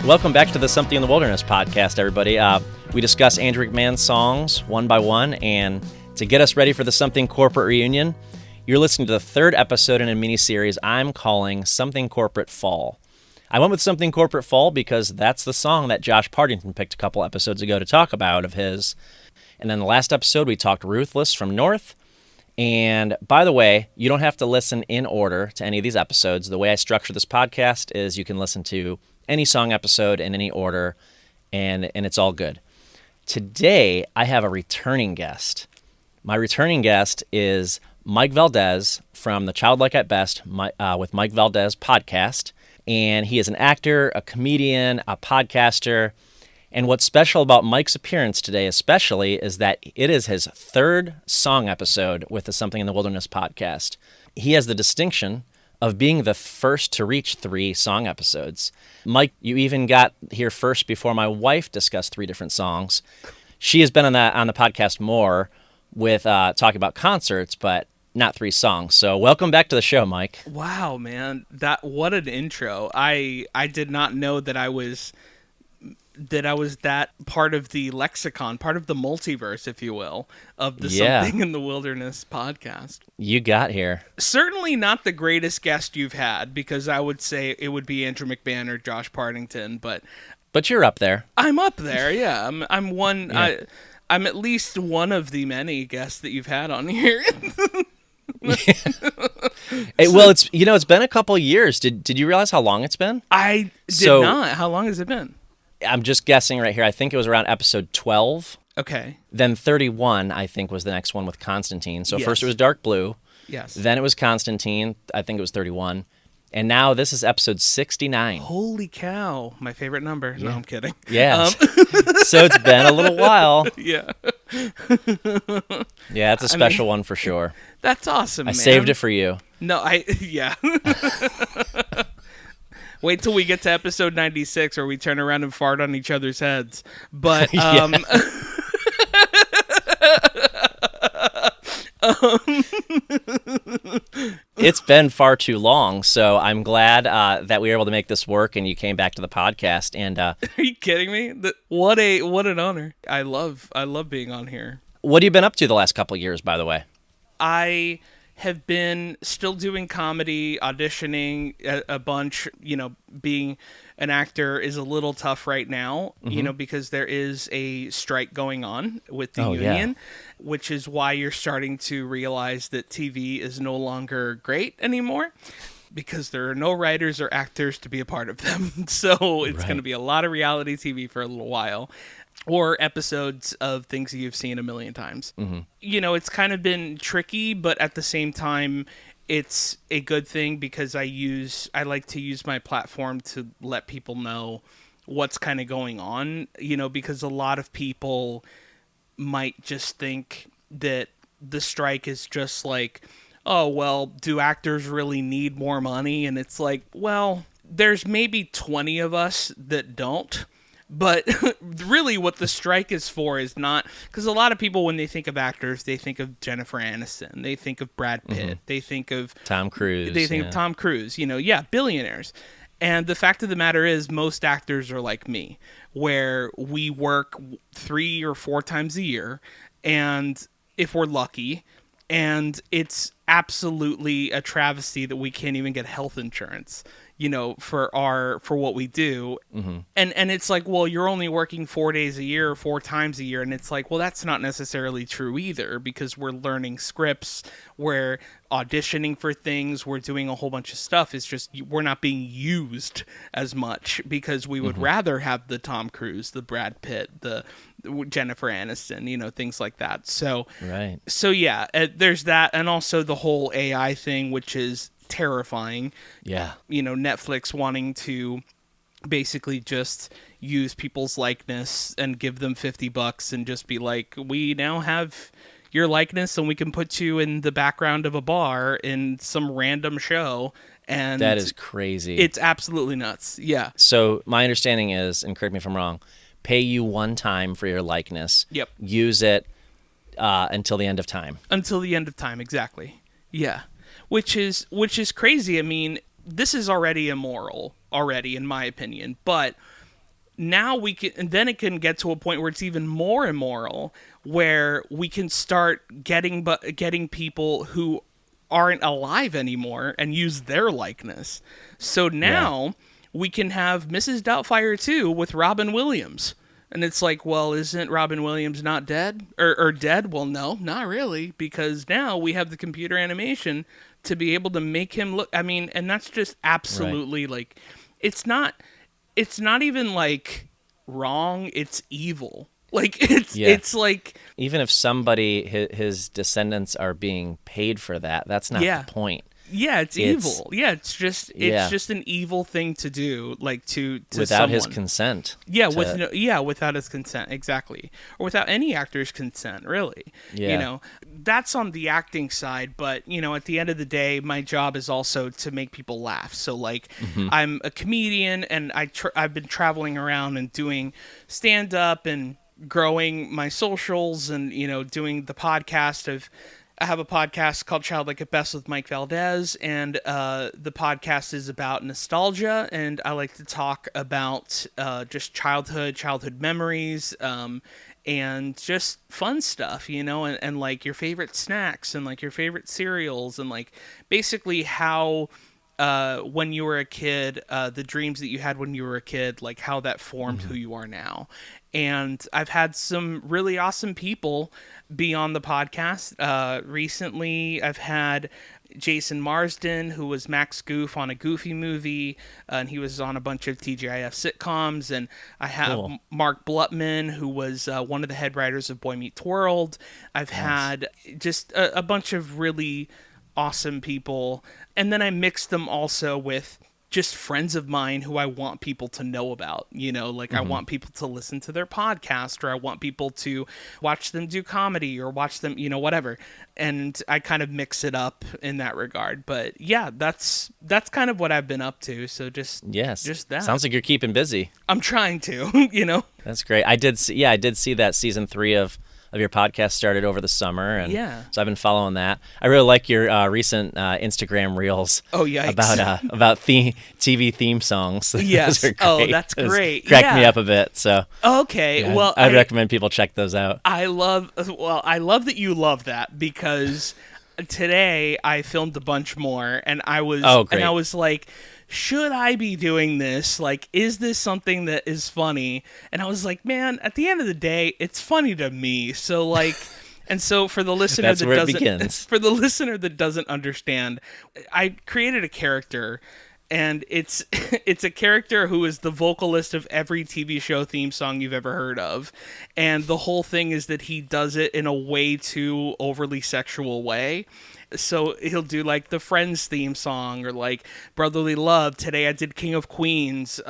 Welcome back to the Something in the Wilderness podcast, everybody. We discuss Andrew McMahon's songs one by one, and to get us ready for the Something Corporate reunion, you're listening to the third episode in a mini-series I'm calling Something Corporate Fall. I went with Something Corporate Fall because that's the song that Josh Partington picked a couple episodes ago to talk about of his. And then the last episode, we talked Ruthless from North. And by the way, you don't have to listen in order to any of these episodes. The way I structure this podcast is you can listen to any song episode in any order, and it's all good. Today, I have a returning guest. My returning guest is Mike Valdes from the Childlike at Best with Mike Valdes Podcast. And he is an actor, a comedian, a podcaster. And what's special about Mike's appearance today especially is that it is his third song episode with the Something in the Wilderness podcast. He has the distinction of being the first to reach 3 song episodes. Mike, you even got here first before my wife discussed 3 different songs. She has been on the podcast more with talking about concerts, but not 3 songs. So welcome back to the show, Mike. Wow, man. What an intro. I did not know that I was that part of the lexicon, part of the multiverse, if you will, of the Something in the Wilderness podcast. You got here. Certainly not the greatest guest you've had, because I would say it would be Andrew McMahon or Josh Partington, but you're up there. I'm up there, yeah. I'm one. Yeah. I'm at least one of the many guests that you've had on here. Well, it's been a couple years. Did you realize how long it's been? I did not. How long has it been? I'm just guessing right here. I think it was around episode 12. Okay. Then 31, I think, was the next one with Constantine. So Yes. First it was Dark Blue. Yes. Then it was Constantine. I think it was 31. And now this is episode 69. Holy cow. My favorite number. Yeah. No, I'm kidding. Yeah. So it's been a little while. Yeah. Yeah, it's a special one for sure. That's awesome, man. I saved it for you. No, yeah. Wait till we get to episode 96 where we turn around and fart on each other's heads. But, it's been far too long, so I'm glad that we were able to make this work and you came back to the podcast. And are you kidding me? What an honor. I love being on here. What have you been up to the last couple of years, by the way? I have been still doing comedy, auditioning a bunch. Being an actor is a little tough right now, because there is a strike going on with the union, which is why you're starting to realize that TV is no longer great anymore, because there are no writers or actors to be a part of them. So it's going to be a lot of reality TV for a little while. Or episodes of things that you've seen a million times. Mm-hmm. It's kind of been tricky, but at the same time, it's a good thing because I like to use my platform to let people know what's kind of going on, because a lot of people might just think that the strike is just like, oh, well, do actors really need more money? And it's like, well, there's maybe 20 of us that don't. But really what the strike is for is not... Because a lot of people, when they think of actors, they think of Jennifer Aniston. They think of Brad Pitt. They think of... Tom Cruise. They think of Tom Cruise. Billionaires. And the fact of the matter is, most actors are like me, where we work 3 or 4 times a year, and if we're lucky, and it's absolutely a travesty that we can't even get health insurance. For what we do. Mm-hmm. And it's like, well, you're only working 4 days a year, 4 times a year. And it's like, well, that's not necessarily true either, because we're learning scripts, we're auditioning for things, we're doing a whole bunch of stuff. It's just, we're not being used as much because we would rather have the Tom Cruise, the Brad Pitt, the Jennifer Aniston, things like that. So yeah, there's that. And also the whole AI thing, which is terrifying. Yeah. Netflix wanting to basically just use people's likeness and give them $50 and just be like, we now have your likeness and we can put you in the background of a bar in some random show. And that is crazy. It's absolutely nuts. Yeah. So my understanding is, and correct me if I'm wrong, pay you one time for your likeness. Yep. Use it until the end of time. Until the end of time, exactly. Yeah. Which is crazy. I mean, this is already immoral, in my opinion. But now we can, and then it can get to a point where it's even more immoral, where we can start getting people who aren't alive anymore and use their likeness. So now we can have Mrs. Doubtfire 2 with Robin Williams. And it's like, well, isn't Robin Williams not dead? Or dead? Well, no, not really, because now we have the computer animation to be able to make him look. I mean, and that's just absolutely like, it's not even like wrong. It's evil. Like it's like, even if somebody, his descendants are being paid for that, that's not the point. Yeah, it's evil. Yeah, it's just an evil thing to do, like to without someone. his consent. Yeah, without his consent, exactly, or without any actor's consent, really. Yeah. You know, that's on the acting side, but you know, at the end of the day, my job is also to make people laugh. So, like, I'm a comedian, and I've been traveling around and doing stand up and growing my socials, and you know, doing the podcast. I have a podcast called Childlike at Best with Mike Valdes, and the podcast is about nostalgia, and I like to talk about just childhood memories, and just fun stuff, you know, and like your favorite snacks and like your favorite cereals, and like basically how when you were a kid, the dreams that you had when you were a kid, like how that formed who you are now. And I've had some really awesome people be on the podcast. Recently, I've had Jason Marsden, who was Max Goof on a Goofy movie, and he was on a bunch of TGIF sitcoms. And I have Mark Blutman, who was one of the head writers of Boy Meets World. I've had just a bunch of really awesome people. And then I mixed them also with just friends of mine who I want people to know about, you know, like I want people to listen to their podcast, or I want people to watch them do comedy, or watch them, you know, whatever. And I kind of mix it up in that regard. But yeah, that's kind of what I've been up to. So just that. Sounds like you're keeping busy. I'm trying to, you know. That's great. I did see that season 3 of your podcast started over the summer, and so I've been following that. I really like your recent Instagram reels. Oh yeah, about TV theme songs. Yes. Oh, that's great. Cracked me up a bit. So okay, well, I'd recommend people check those out. I love that you love that, because today I filmed a bunch more, and I was like, should I be doing this? Like, is this something that is funny? And I was like, man, at the end of the day, it's funny to me. So like, and so for the listener for the listener that doesn't understand, I created a character, and it's a character who is the vocalist of every TV show theme song you've ever heard of. And the whole thing is that he does it in a way too overly sexual way. So he'll do like the Friends theme song, or like Brotherly Love. Today I did King of Queens,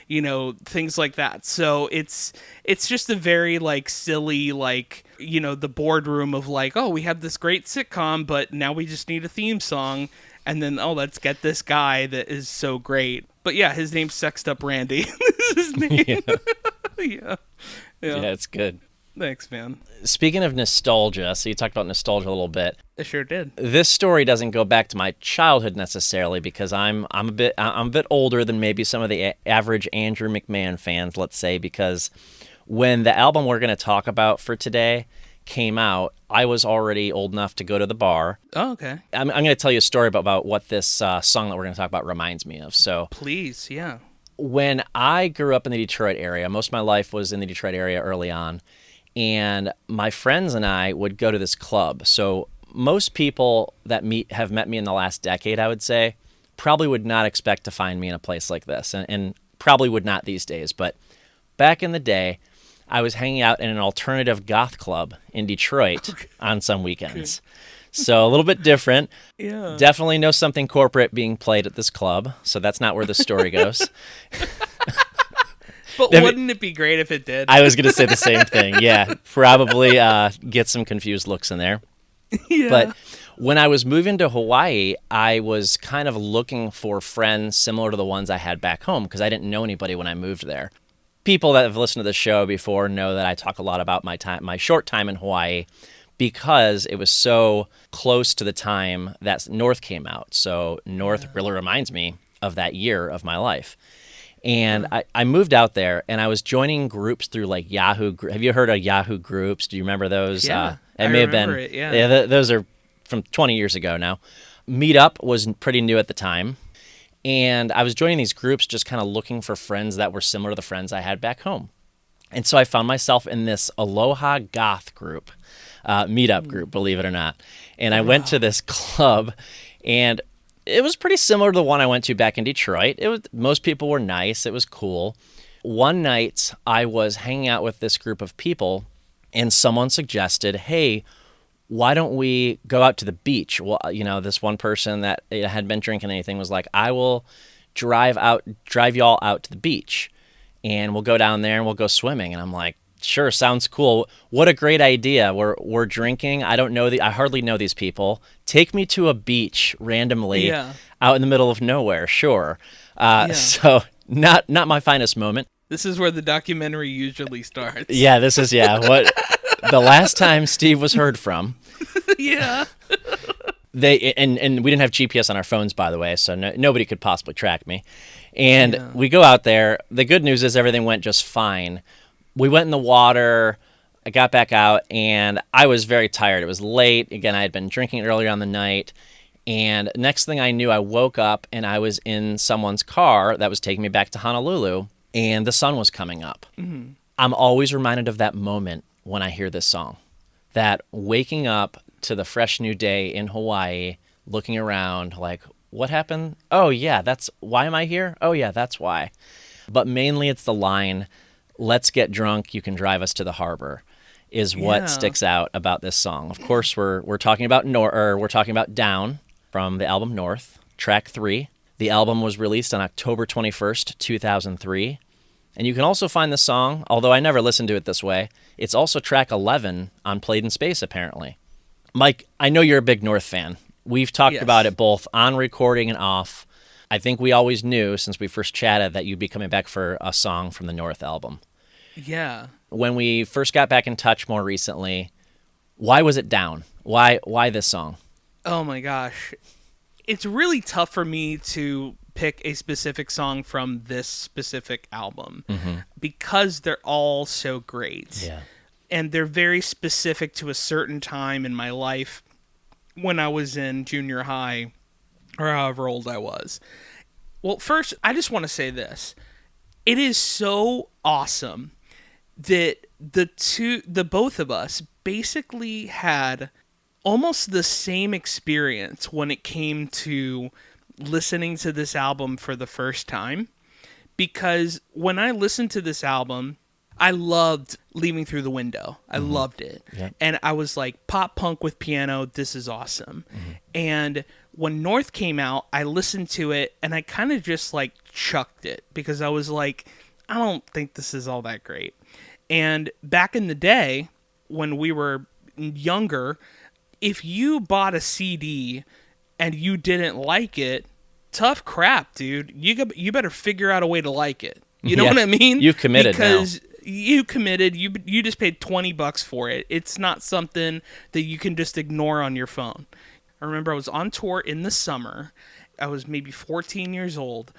you know, things like that. So it's just a very like silly, like, you know, the boardroom of like, oh, we have this great sitcom, but now we just need a theme song. And then, oh, let's get this guy that is so great. But yeah, his name's Sexed Up Randy. This is his name. Yeah, it's good. Thanks, man. Speaking of nostalgia, so you talked about nostalgia a little bit. I sure did. This story doesn't go back to my childhood necessarily, because I'm a bit older than maybe some of the average Andrew McMahon fans, let's say, because when the album we're going to talk about for today came out, I was already old enough to go to the bar. Oh, okay. I'm going to tell you a story about what this song that we're going to talk about reminds me of. So please, yeah. When I grew up in the Detroit area, most of my life was in the Detroit area early on, and my friends and I would go to this club. So most people that have met me in the last decade, I would say, probably would not expect to find me in a place like this, and probably would not these days. But back in the day, I was hanging out in an alternative goth club in Detroit on some weekends. So a little bit different. Yeah. Definitely no something corporate being played at this club. So that's not where the story goes. But wouldn't it be great if it did? I was going to say the same thing. Yeah, probably get some confused looks in there. Yeah. But when I was moving to Hawaii, I was kind of looking for friends similar to the ones I had back home, because I didn't know anybody when I moved there. People that have listened to the show before know that I talk a lot about my short time in Hawaii, because it was so close to the time that North came out. So North really reminds me of that year of my life. And I moved out there, and I was joining groups through like Yahoo. Have you heard of Yahoo groups? Do you remember those? Yeah, it I may have remember been. it, yeah. Those are from 20 years ago now. Meetup was pretty new at the time, and I was joining these groups just kind of looking for friends that were similar to the friends I had back home. And so I found myself in this Aloha Goth group, meetup group, believe it or not. And I went to this club, and it was pretty similar to the one I went to back in Detroit. Most people were nice. It was cool. One night, I was hanging out with this group of people, and someone suggested, hey, why don't we go out to the beach? Well, this one person that hadn't been drinking anything was like, I will drive y'all out to the beach, and we'll go down there and we'll go swimming. And I'm like, sure, sounds cool. What a great idea. We're drinking. I hardly know these people. Take me to a beach randomly out in the middle of nowhere. Sure. So not my finest moment. This is where the documentary usually starts. Yeah, this is what the last time Steve was heard from. Yeah. And we didn't have GPS on our phones, by the way, so nobody could possibly track me. And we go out there. The good news is everything went just fine. We went in the water. I got back out, and I was very tired. It was late. Again, I had been drinking earlier on the night. And next thing I knew, I woke up, and I was in someone's car that was taking me back to Honolulu, and the sun was coming up. Mm-hmm. I'm always reminded of that moment when I hear this song, that waking up to the fresh new day in Hawaii, looking around like, what happened? Oh, yeah, why am I here? Oh, yeah, that's why. But mainly it's the line, let's get drunk, you can drive us to the harbor, is what sticks out about this song. Of course, we're talking about Down from the album North, track 3. The album was released on October 21st, 2003. And you can also find the song, although I never listened to it this way, it's also track 11 on Played in Space, apparently. Mike, I know you're a big North fan. We've talked about it both on recording and off. I think we always knew since we first chatted that you'd be coming back for a song from the North album. Yeah. When we first got back in touch more recently, why was it Down? Why this song? Oh my gosh. It's really tough for me to pick a specific song from this specific album because they're all so great. Yeah. And they're very specific to a certain time in my life when I was in junior high or however old I was. Well, first, I just want to say this. It is so awesome that the both of us basically had almost the same experience when it came to listening to this album for the first time. Because when I listened to this album, I loved Leaving Through the Window. I loved it. Yep. And I was like, pop punk with piano, this is awesome. And when North came out, I listened to it and I kind of just like chucked it because I was like, I don't think this is all that great. And back in the day, when we were younger, if you bought a CD and you didn't like it, tough crap, dude. You better figure out a way to like it. You know what I mean? You've committed because you committed. You just paid $20 for it. It's not something that you can just ignore on your phone. I remember I was on tour in the summer. I was maybe 14 years old.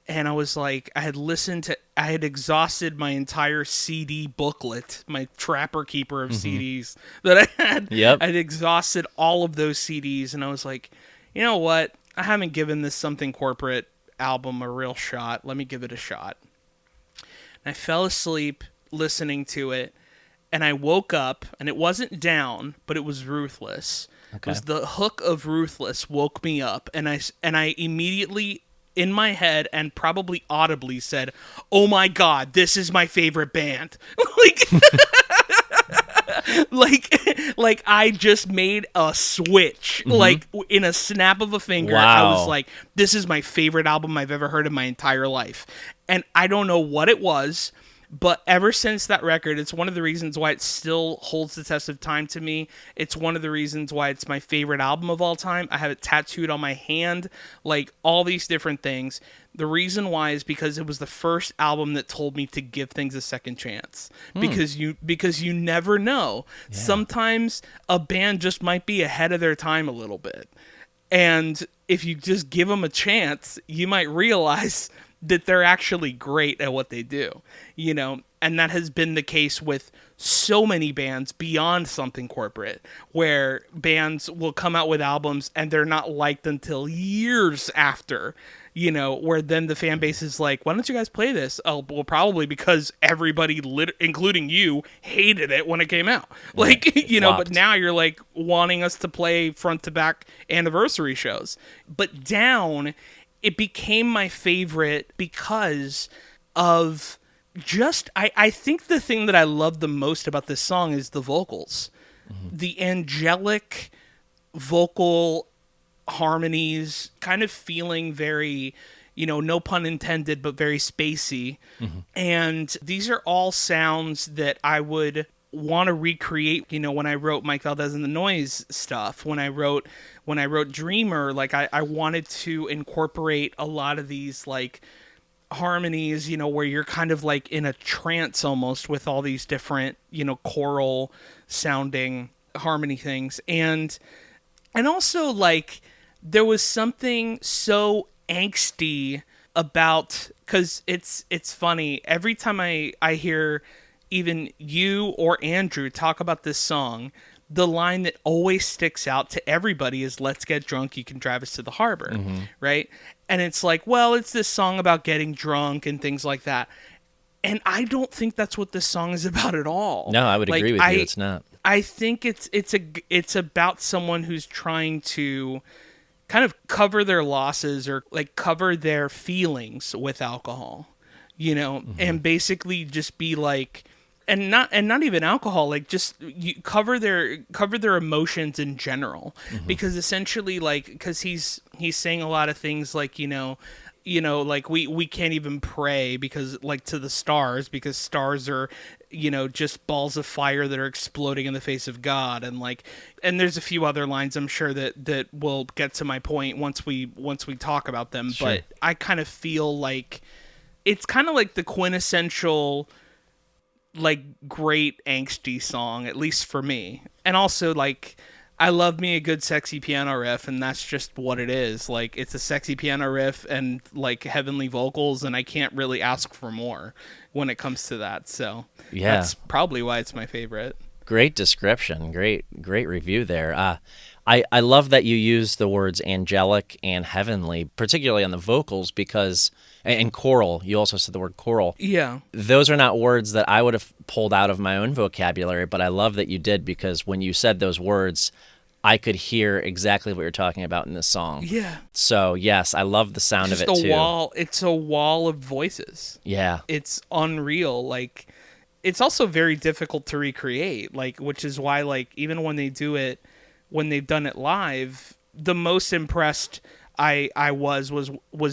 And I was like, I had exhausted my entire CD booklet, my Trapper Keeper of CDs that I had. Yep. I'd exhausted all of those CDs. And I was like, you know what? I haven't given this Something Corporate album a real shot. Let me give it a shot. And I fell asleep listening to it. And I woke up, and it wasn't Down, but it was Ruthless. Okay. It was the hook of Ruthless woke me up. And I immediately, in my head and probably audibly said, oh my God, this is my favorite band. like I just made a switch, like in a snap of a finger. Wow. I was like, this is my favorite album I've ever heard in my entire life. And I don't know what it was, but ever since that record, it's one of the reasons why it still holds the test of time to me. It's one of the reasons why it's my favorite album of all time. I have it tattooed on my hand, like all these different things. The reason why is because it was the first album that told me to give things a second chance. Because you never know. Yeah. Sometimes a band just might be ahead of their time a little bit. And if you just give them a chance, you might realize that they're actually great at what they do, you know? And that has been the case with so many bands beyond Something Corporate, where bands will come out with albums and they're not liked until years after, you know, where then the fan base is like, why don't you guys play this? Oh, well, probably because everybody, including you, hated it when it came out. Like, you know, but now you're like wanting us to play front to back anniversary shows. But Down, it became my favorite because of just, I think the thing that I love the most about this song is the vocals. The angelic vocal harmonies, kind of feeling very, you know, no pun intended, but very spacey. And these are all sounds that I would want to recreate, you know, when I wrote Mike Valdes and the Noise stuff, when I wrote Dreamer, like I wanted to incorporate a lot of these like harmonies, you know, where you're kind of like in a trance almost with all these different, you know, choral sounding harmony things. And also like there was something so angsty about, because it's funny, every time I hear even you or Andrew talk about this song, the line that always sticks out to everybody is, let's get drunk, you can drive us to the harbor, right? And it's like, well, it's this song about getting drunk and things like that. And I don't think that's what this song is about at all. No, I would agree with you. It's not. I think it's about someone who's trying to kind of cover their losses or like cover their feelings with alcohol, you know, and basically just be like, and not even alcohol, like just cover their emotions in general, because essentially, like, because he's saying a lot of things like, you know, like we can't even pray because, like, to the stars, because stars are, you know, just balls of fire that are exploding in the face of God. And like, and there's a few other lines I'm sure that will get to my point once we talk about them. Sure. But I kind of feel like it's kind of like the quintessential, like, great angsty song, at least for me. And also, like, I love me a good sexy piano riff, and that's just what it is. Like, it's a sexy piano riff and like heavenly vocals, and I can't really ask for more when it comes to that. So yeah, that's probably why it's my favorite. Great description. Great review there. I love that you use the words angelic and heavenly, particularly on the vocals, because, and choral, you also said the word choral. Yeah. Those are not words that I would have pulled out of my own vocabulary, but I love that you did, because when you said those words, I could hear exactly what you're talking about in this song. Yeah. So, yes, I love the sound of it, too. It's a wall of voices. Yeah. It's unreal. Like, it's also very difficult to recreate, like, which is why, like, even when they do it, when they've done it live, the most impressed I was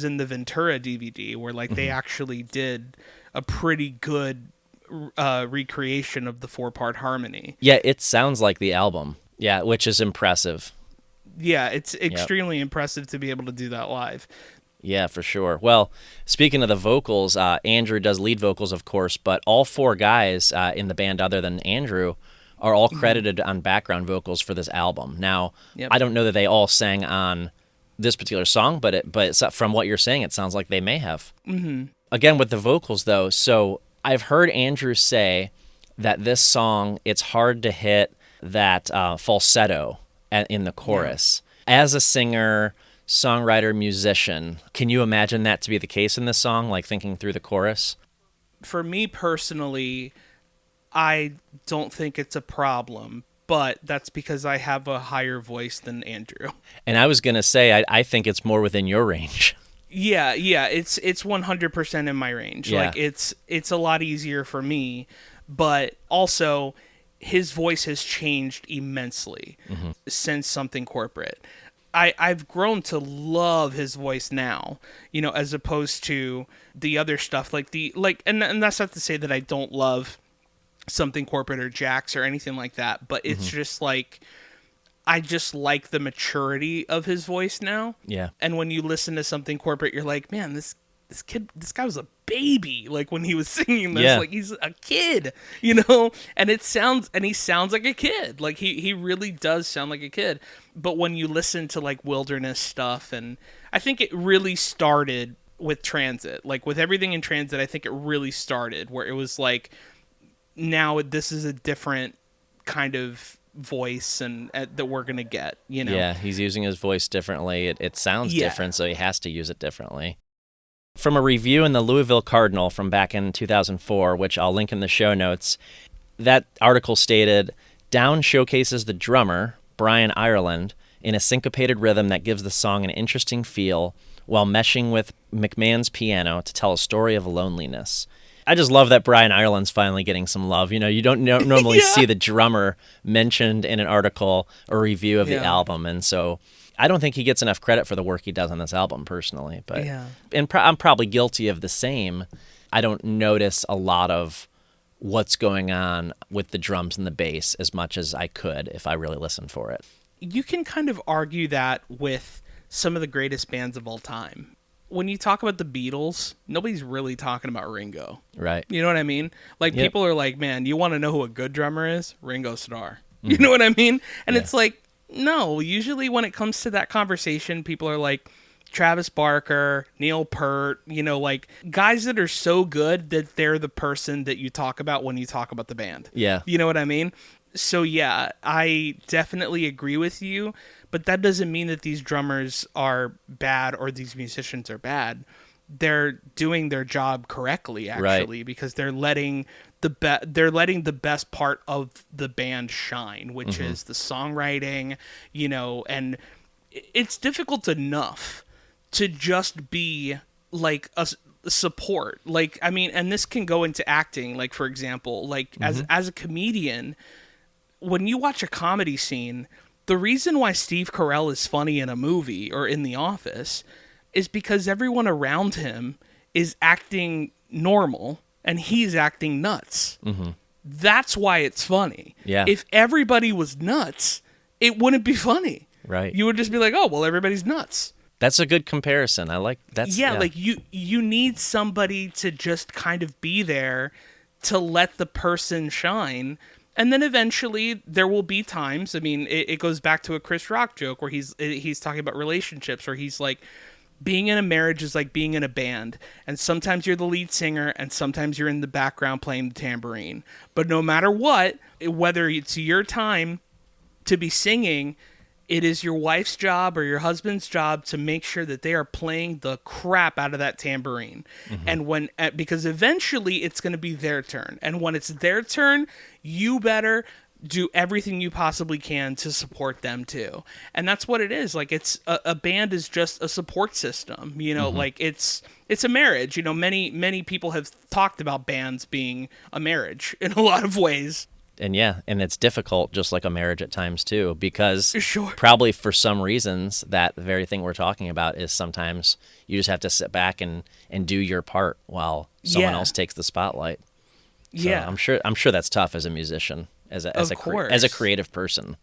in the Ventura DVD, where like they actually did a pretty good recreation of the 4-part harmony. Yeah, it sounds like the album. Yeah, which is impressive. Yeah, it's extremely impressive to be able to do that live. Yeah, for sure. Well, speaking of the vocals, Andrew does lead vocals, of course, but all 4 guys in the band other than Andrew are all credited on background vocals for this album. Now, I don't know that they all sang on this particular song, but from what you're saying, it sounds like they may have. Again, with the vocals, though, so I've heard Andrew say that this song, it's hard to hit that falsetto in the chorus. Yeah. As a singer, songwriter, musician, can you imagine that to be the case in this song, like thinking through the chorus? For me personally, I don't think it's a problem, but that's because I have a higher voice than Andrew. And I was going to say, I think it's more within your range. Yeah, it's 100% in my range. Yeah. Like, it's a lot easier for me, but also his voice has changed immensely since Something Corporate. I've grown to love his voice now, you know, as opposed to the other stuff, and that's not to say that I don't love Something Corporate or Jax or anything like that, but it's just like, I just like the maturity of his voice now. Yeah. And when you listen to Something Corporate, you're like, man, this guy was a baby, like, when he was singing this. Like, he's a kid, you know. And he sounds like a kid. Like, he really does sound like a kid. But when you listen to like Wilderness stuff, and I think it really started with Transit. Like with everything in Transit, I think it really started where it was like, now this is a different kind of voice and that we're going to get, you know? Yeah, he's using his voice differently. It sounds Yeah. different, so he has to use it differently. From a review in the Louisville Cardinal from back in 2004, which I'll link in the show notes, that article stated, Down showcases the drummer, Brian Ireland, in a syncopated rhythm that gives the song an interesting feel while meshing with McMahon's piano to tell a story of loneliness. I just love that Brian Ireland's finally getting some love. You know, you don't normally see the drummer mentioned in an article or review of the album, and so I don't think he gets enough credit for the work he does on this album personally. But and I'm probably guilty of the same. I don't notice a lot of what's going on with the drums and the bass as much as I could if I really listened for it. You can kind of argue that with some of the greatest bands of all time. When you talk about the Beatles, nobody's really talking about Ringo. Right. You know what I mean? Like, people are like, man, you want to know who a good drummer is? Ringo Starr. You know what I mean? And it's like, no, usually when it comes to that conversation, people are like Travis Barker, Neil Peart, you know, like guys that are so good that they're the person that you talk about when you talk about the band. Yeah. You know what I mean? So yeah, I definitely agree with you, but that doesn't mean that these drummers are bad or these musicians are bad. They're doing their job correctly, actually, because they're letting the best part of the band shine, which is the songwriting, you know, and it's difficult enough to just be like a support. Like, I mean, and this can go into acting, like, for example, like as a comedian, when you watch a comedy scene, the reason why Steve Carell is funny in a movie or in The Office is because everyone around him is acting normal and he's acting nuts. That's why it's funny. Yeah. If everybody was nuts, it wouldn't be funny. Right. You would just be like, oh, well, everybody's nuts. That's a good comparison. I like that. Yeah, like you need somebody to just kind of be there to let the person shine. And then eventually there will be times, I mean, it goes back to a Chris Rock joke where he's talking about relationships, where he's like, being in a marriage is like being in a band. And sometimes you're the lead singer and sometimes you're in the background playing the tambourine. But no matter what, whether it's your time to be singing, it is your wife's job or your husband's job to make sure that they are playing the crap out of that tambourine. And because eventually it's going to be their turn. And when it's their turn, you better do everything you possibly can to support them too. And that's what it is. Like, it's a band is just a support system, you know, like it's a marriage. You know, many people have talked about bands being a marriage in a lot of ways. And and it's difficult, just like a marriage at times too, because Sure. probably for some reasons that very thing we're talking about is sometimes you just have to sit back and do your part while someone else takes the spotlight. So I'm sure that's tough as a musician, as a creative person.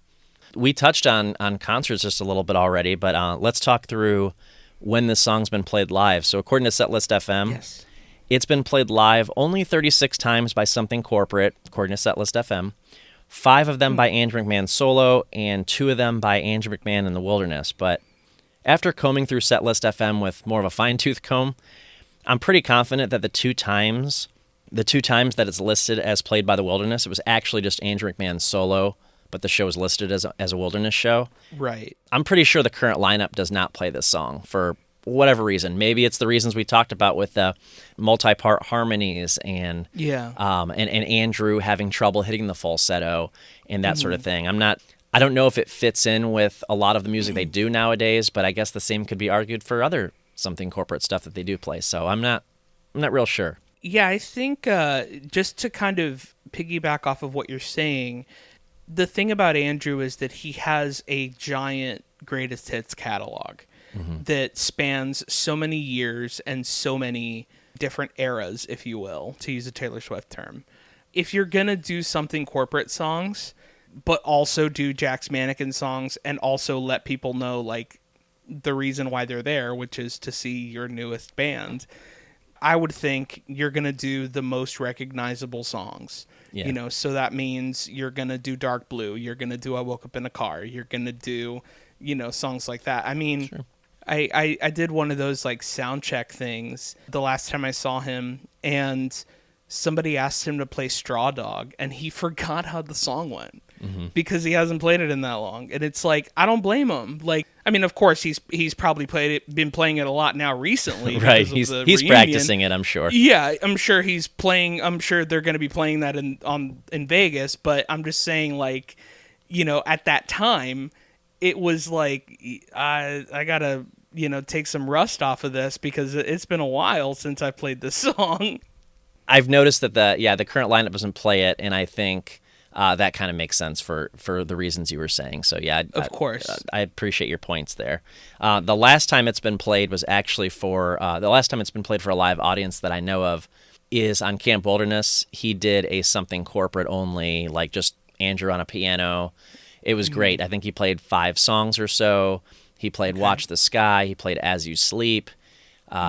We touched on concerts just a little bit already, but let's talk through when this song's been played live. So according to Setlist FM, it's been played live only 36 times by Something Corporate, according to Setlist FM. 5 of them by Andrew McMahon solo, and 2 of them by Andrew McMahon in the Wilderness. But after combing through Setlist FM with more of a fine-tooth comb, I'm pretty confident that the two times that it's listed as played by the Wilderness, it was actually just Andrew McMahon solo, but the show is listed as a Wilderness show. Right. I'm pretty sure the current lineup does not play this song for whatever reason. Maybe it's the reasons we talked about with the multi-part harmonies and Andrew having trouble hitting the falsetto and that sort of thing. I don't know if it fits in with a lot of the music they do nowadays, but I guess the same could be argued for other Something Corporate stuff that they do play. So I'm not real sure. Yeah, I think just to kind of piggyback off of what you're saying, the thing about Andrew is that he has a giant greatest hits catalog that spans so many years and so many different eras, if you will, to use a Taylor Swift term. If you're going to do Something Corporate songs, but also do Jack's Mannequin songs and also let people know, like, the reason why they're there, which is to see your newest band, I would think you're going to do the most recognizable songs. Yeah. You know, so that means you're going to do Dark Blue. You're going to do I Woke Up in a Car. You're going to do, you know, songs like that. I mean, I did one of those like sound check things the last time I saw him, and somebody asked him to play Straw Dog, and he forgot how the song went because he hasn't played it in that long. And it's like, I don't blame him. Like, I mean, of course he's probably been playing it a lot now recently. Right, he's practicing it, I'm sure. Yeah, I'm sure he's playing. I'm sure they're going to be playing that in Vegas. But I'm just saying, like, you know, at that time, it was like I gotta, you know, take some rust off of this because it's been a while since I played this song. I've noticed that the current lineup doesn't play it, and I think that kind of makes sense for the reasons you were saying. So yeah, of course, I appreciate your points there. The last time it's been played was actually for a live audience that I know of is on Camp Wilderness. He did a something corporate only, like just Andrew on a piano. It was great. I think he played 5 songs or so. He played Watch the Sky. He played As You Sleep.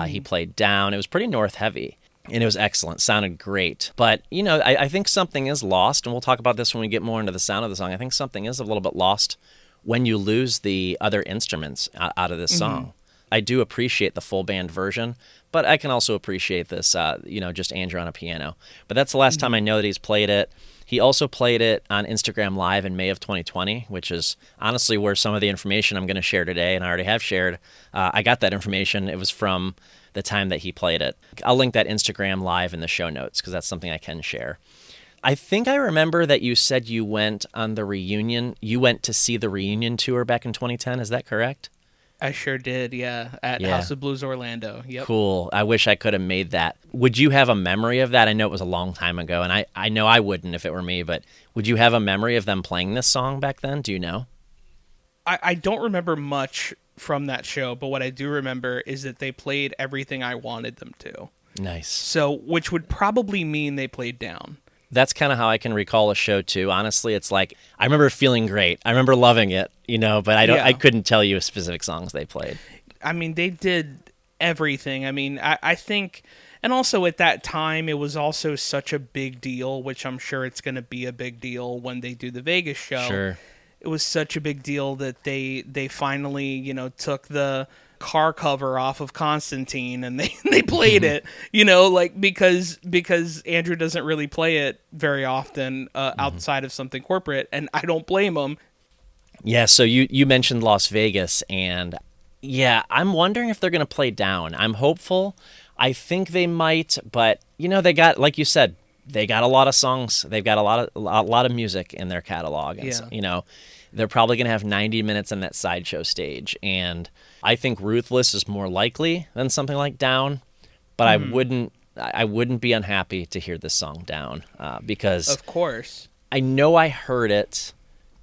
He played Down. It was pretty North heavy. And it was excellent. Sounded great. But, you know, I think something is lost, and we'll talk about this when we get more into the sound of the song. I think something is a little bit lost when you lose the other instruments out of this song. I do appreciate the full band version, but I can also appreciate this, just Andrew on a piano. But that's the last time I know that he's played it. He also played it on Instagram Live in May of 2020, which is honestly where some of the information I'm going to share today, and I already have shared, I got that information. It was from the time that he played it. I'll link that Instagram Live in the show notes because that's something I can share. I think I remember that you said you went on the reunion. You went to see the reunion tour back in 2010. Is that correct? I sure did, yeah. At House of Blues Orlando. Yep. Cool. I wish I could have made that. Would you have a memory of that? I know it was a long time ago, and I know I wouldn't if it were me, but would you have a memory of them playing this song back then? Do you know? I don't remember much from that show, but what I do remember is that they played everything I wanted them to. Nice. So, which would probably mean they played Down. That's kind of how I can recall a show too. Honestly, it's like I remember feeling great. I remember loving it, but I couldn't tell you specific songs they played. I mean, they did everything. I mean, I think, and also at that time, it was also such a big deal, which I'm sure it's going to be a big deal when they do the Vegas show. Sure. It was such a big deal that they finally, took the car cover off of Constantine and they played it, because Andrew doesn't really play it very often outside of something corporate, and I don't blame him. Yeah, so you mentioned Las Vegas, and yeah, I'm wondering if they're going to play Down. I'm hopeful. I think they might, but they got, like you said, they got a lot of songs. They've got a lot of music in their catalog. And so, they're probably going to have 90 minutes on that sideshow stage. And I think Ruthless is more likely than something like Down, but I wouldn't be unhappy to hear this song Down because of course I know I heard it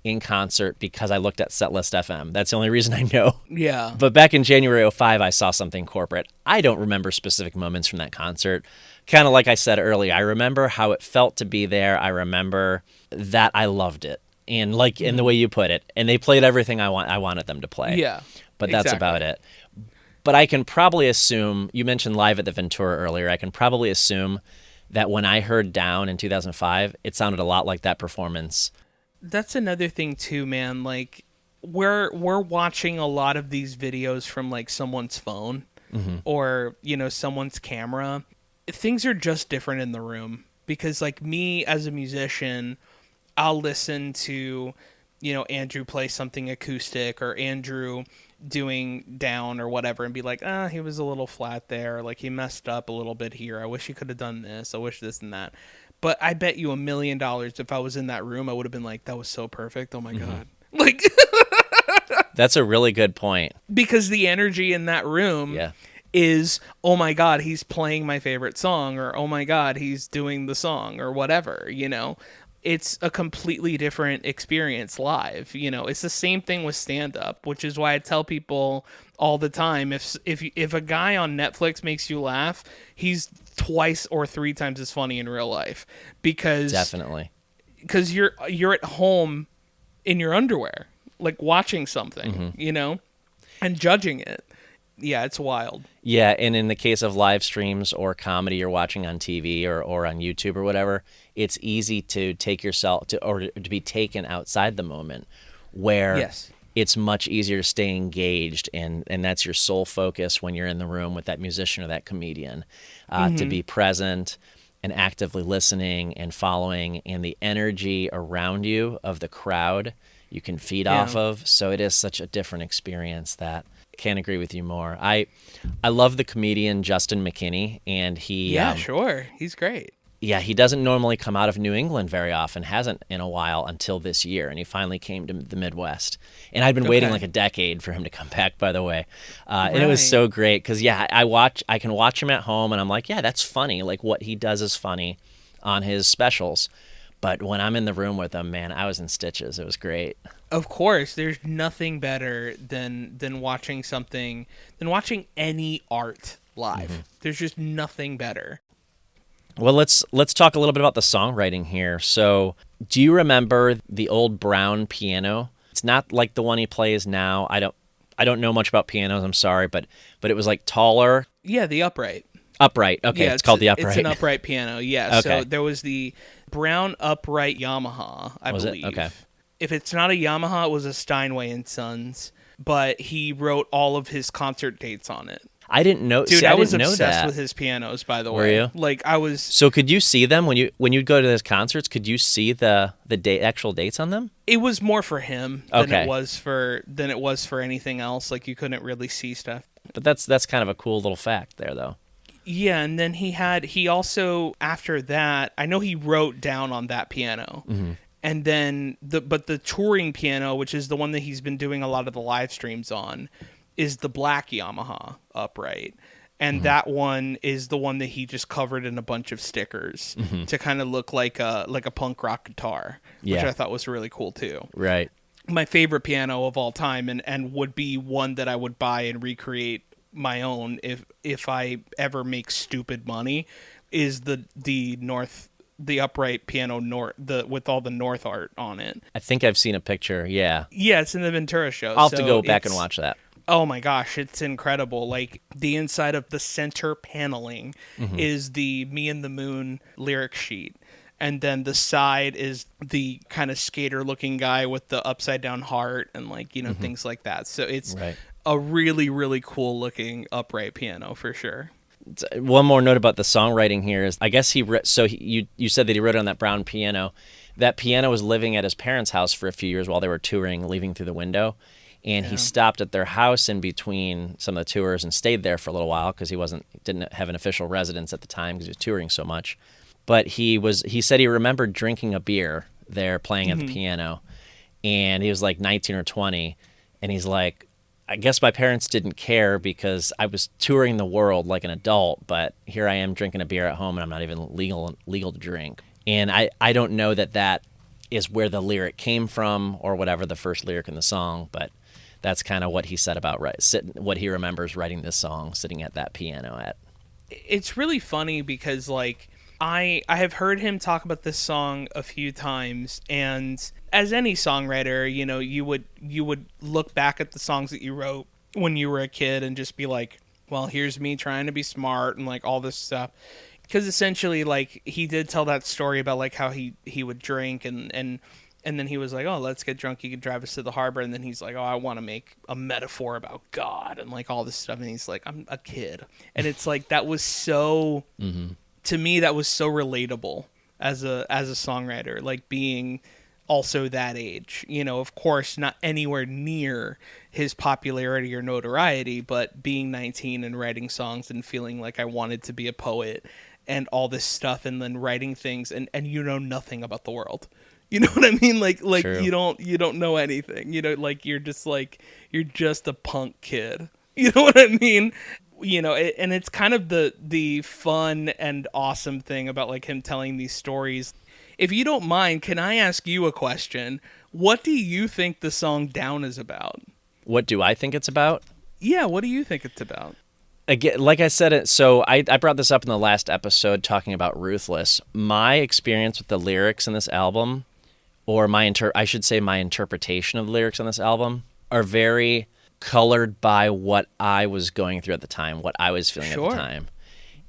in concert because I looked at Setlist FM. That's the only reason I know. Yeah. But back in January 2005, I saw something corporate. I don't remember specific moments from that concert. Kind of like I said earlier, I remember how it felt to be there. I remember that I loved it. And like in the way you put it, and they played everything I wanted them to play. Yeah, but that's about it. But I can probably assume, you mentioned Live at the Ventura earlier, I can probably assume that when I heard Down in 2005, it sounded a lot like that performance. That's another thing too, man. Like we're watching a lot of these videos from like someone's phone or someone's camera. Things are just different in the room because like me as a musician, I'll listen to, Andrew play something acoustic or Andrew doing Down or whatever and be like, he was a little flat there. Like he messed up a little bit here. I wish he could have done this. I wish this and that. But I bet you $1 million if I was in that room, I would have been like, that was so perfect. Oh my God. Like, that's a really good point. Because the energy in that room is, oh my God, he's playing my favorite song, or oh my God, he's doing the song or whatever, It's a completely different experience live. It's the same thing with stand-up, which is why I tell people all the time, if a guy on Netflix makes you laugh, he's twice or 3 times as funny in real life. Because definitely, because you're at home in your underwear, like watching something, and judging it. Yeah, it's wild. Yeah, and in the case of live streams or comedy you're watching on TV or on YouTube or whatever, it's easy to take yourself to be taken outside the moment where it's much easier to stay engaged, and that's your sole focus when you're in the room with that musician or that comedian, to be present and actively listening and following, and the energy around you of the crowd you can feed off of. So it is such a different experience. That can't agree with you more. I love the comedian Justin McKinney, and he sure, he's great. Yeah, he doesn't normally come out of New England very often, hasn't in a while until this year, and he finally came to the Midwest. And I'd been waiting like a decade for him to come back, by the way. And it was so great because, I can watch him at home, and I'm like, yeah, that's funny. Like, what he does is funny on his specials. But when I'm in the room with him, man, I was in stitches. It was great. Of course, there's nothing better than watching any art live. There's just nothing better. Well, let's talk a little bit about the songwriting here. So, do you remember the old brown piano? It's not like the one he plays now. I don't know much about pianos, I'm sorry, but it was like taller. Yeah, the upright. Upright. Okay, it's called the upright. It's an upright piano. Yeah. Okay. So there was the brown upright Yamaha, I believe. Okay. If it's not a Yamaha, it was a Steinway and Sons, but he wrote all of his concert dates on it. I didn't know. Dude, see, I I was didn't know obsessed that. with his pianos, by the way. Were you? Like, I was. So could you see them when you'd go to those concerts? Could you see the actual dates on them? It was more for him than Okay. it was for anything else. Like, you couldn't really see stuff. But that's kind of a cool little fact there, though. Yeah, and then he also, after that, I know he wrote down on that piano. And then the touring piano, which is the one that he's been doing a lot of the live streams on, is the black Yamaha upright. And that one is the one that he just covered in a bunch of stickers to kind of look like a punk rock guitar, which I thought was really cool too. Right. My favorite piano of all time, and would be one that I would buy and recreate my own if I ever make stupid money, is the upright piano with all the North art on it. I think I've seen a picture. Yeah. Yeah, it's in the Ventura show. I'll have to go back and watch that. Oh my gosh, it's incredible. Like, the inside of the center paneling is the Me and the Moon lyric sheet. And then the side is the kind of skater looking guy with the upside down heart and things like that. So it's a really, really cool looking upright piano for sure. One more note about the songwriting here is, I guess you said that he wrote it on that brown piano. That piano was living at his parents' house for a few years while they were touring, leaving through the window. And he stopped at their house in between some of the tours and stayed there for a little while because he didn't have an official residence at the time because he was touring so much. But he said he remembered drinking a beer there playing at the piano, and he was like 19 or 20, and he's like, I guess my parents didn't care because I was touring the world like an adult, but here I am drinking a beer at home and I'm not even legal to drink. And I don't know that is where the lyric came from or whatever, the first lyric in the song, but that's kind of what he said about what he remembers writing this song, sitting at that piano at. It's really funny because, like, I have heard him talk about this song a few times, and as any songwriter, you would look back at the songs that you wrote when you were a kid and just be like, well, here's me trying to be smart and like all this stuff. Because essentially, like, he did tell that story about like how he would drink and then he was like, oh, let's get drunk. You could drive us to the harbor. And then he's like, oh, I want to make a metaphor about God and like all this stuff. And he's like, I'm a kid. And it's like, that was so, to me, that was so relatable as a songwriter, like being also that age, of course, not anywhere near his popularity or notoriety, but being 19 and writing songs and feeling like I wanted to be a poet and all this stuff. And then writing things and nothing about the world. You know what I mean? Like True. you don't know anything. Like you're just a punk kid. You know what I mean? And it's kind of the fun and awesome thing about like him telling these stories. If you don't mind, can I ask you a question? What do you think the song Down is about? What do I think it's about? Yeah, what do you think it's about? Again, like I said, so I brought this up in the last episode talking about Ruthless. My experience with the lyrics in this album, or my interpretation of the lyrics on this album, are very colored by what I was going through at the time, what I was feeling at the time.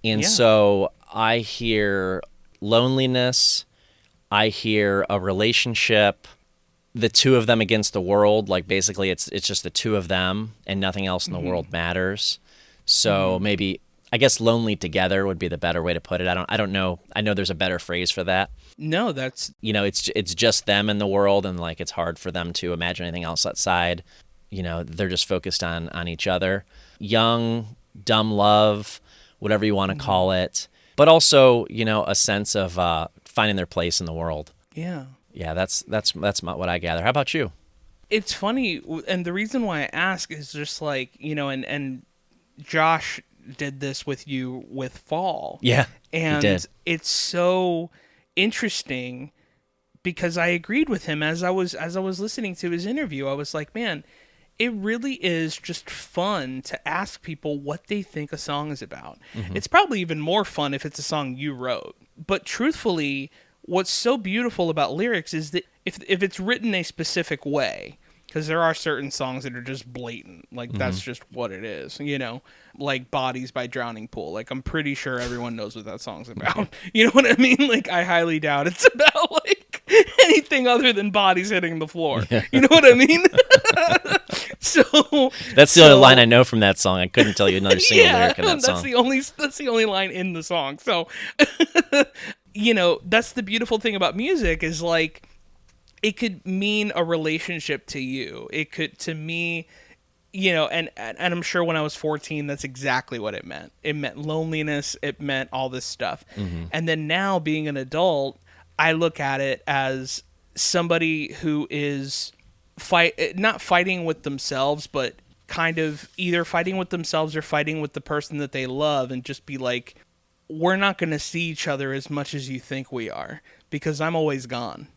And so I hear loneliness, I hear a relationship, the two of them against the world. Like basically it's just the two of them and nothing else in the world matters. So maybe, I guess lonely together would be the better way to put it. I don't know. I know there's a better phrase for that. No, that's... It's just them in the world, and like it's hard for them to imagine anything else outside. They're just focused on each other. Young, dumb love, whatever you want to call it. But also, a sense of finding their place in the world. Yeah. Yeah, that's what I gather. How about you? It's funny, and the reason why I ask is just like, and Josh did this with you with Fall. Yeah, and he did. It's so interesting because I agreed with him as I was listening to his interview. I was like, man, it really is just fun to ask people what they think a song is about. It's probably even more fun if it's a song you wrote. But truthfully, what's so beautiful about lyrics is that if it's written a specific way, because there are certain songs that are just blatant, like that's just what it is, like Bodies by Drowning Pool. Like I'm pretty sure everyone knows what that song's about. You know what I mean? Like I highly doubt it's about like anything other than bodies hitting the floor. Yeah. You know what I mean? That's the only line I know from that song. I couldn't tell you another single lyric in that song. That's the only line in the song. So that's the beautiful thing about music is like it could mean a relationship to you. It could, to me, and I'm sure when I was 14, that's exactly what it meant. It meant loneliness. It meant all this stuff. And then now being an adult, I look at it as somebody who is not fighting with themselves, but kind of either fighting with themselves or fighting with the person that they love, and just be like, we're not going to see each other as much as you think we are because I'm always gone.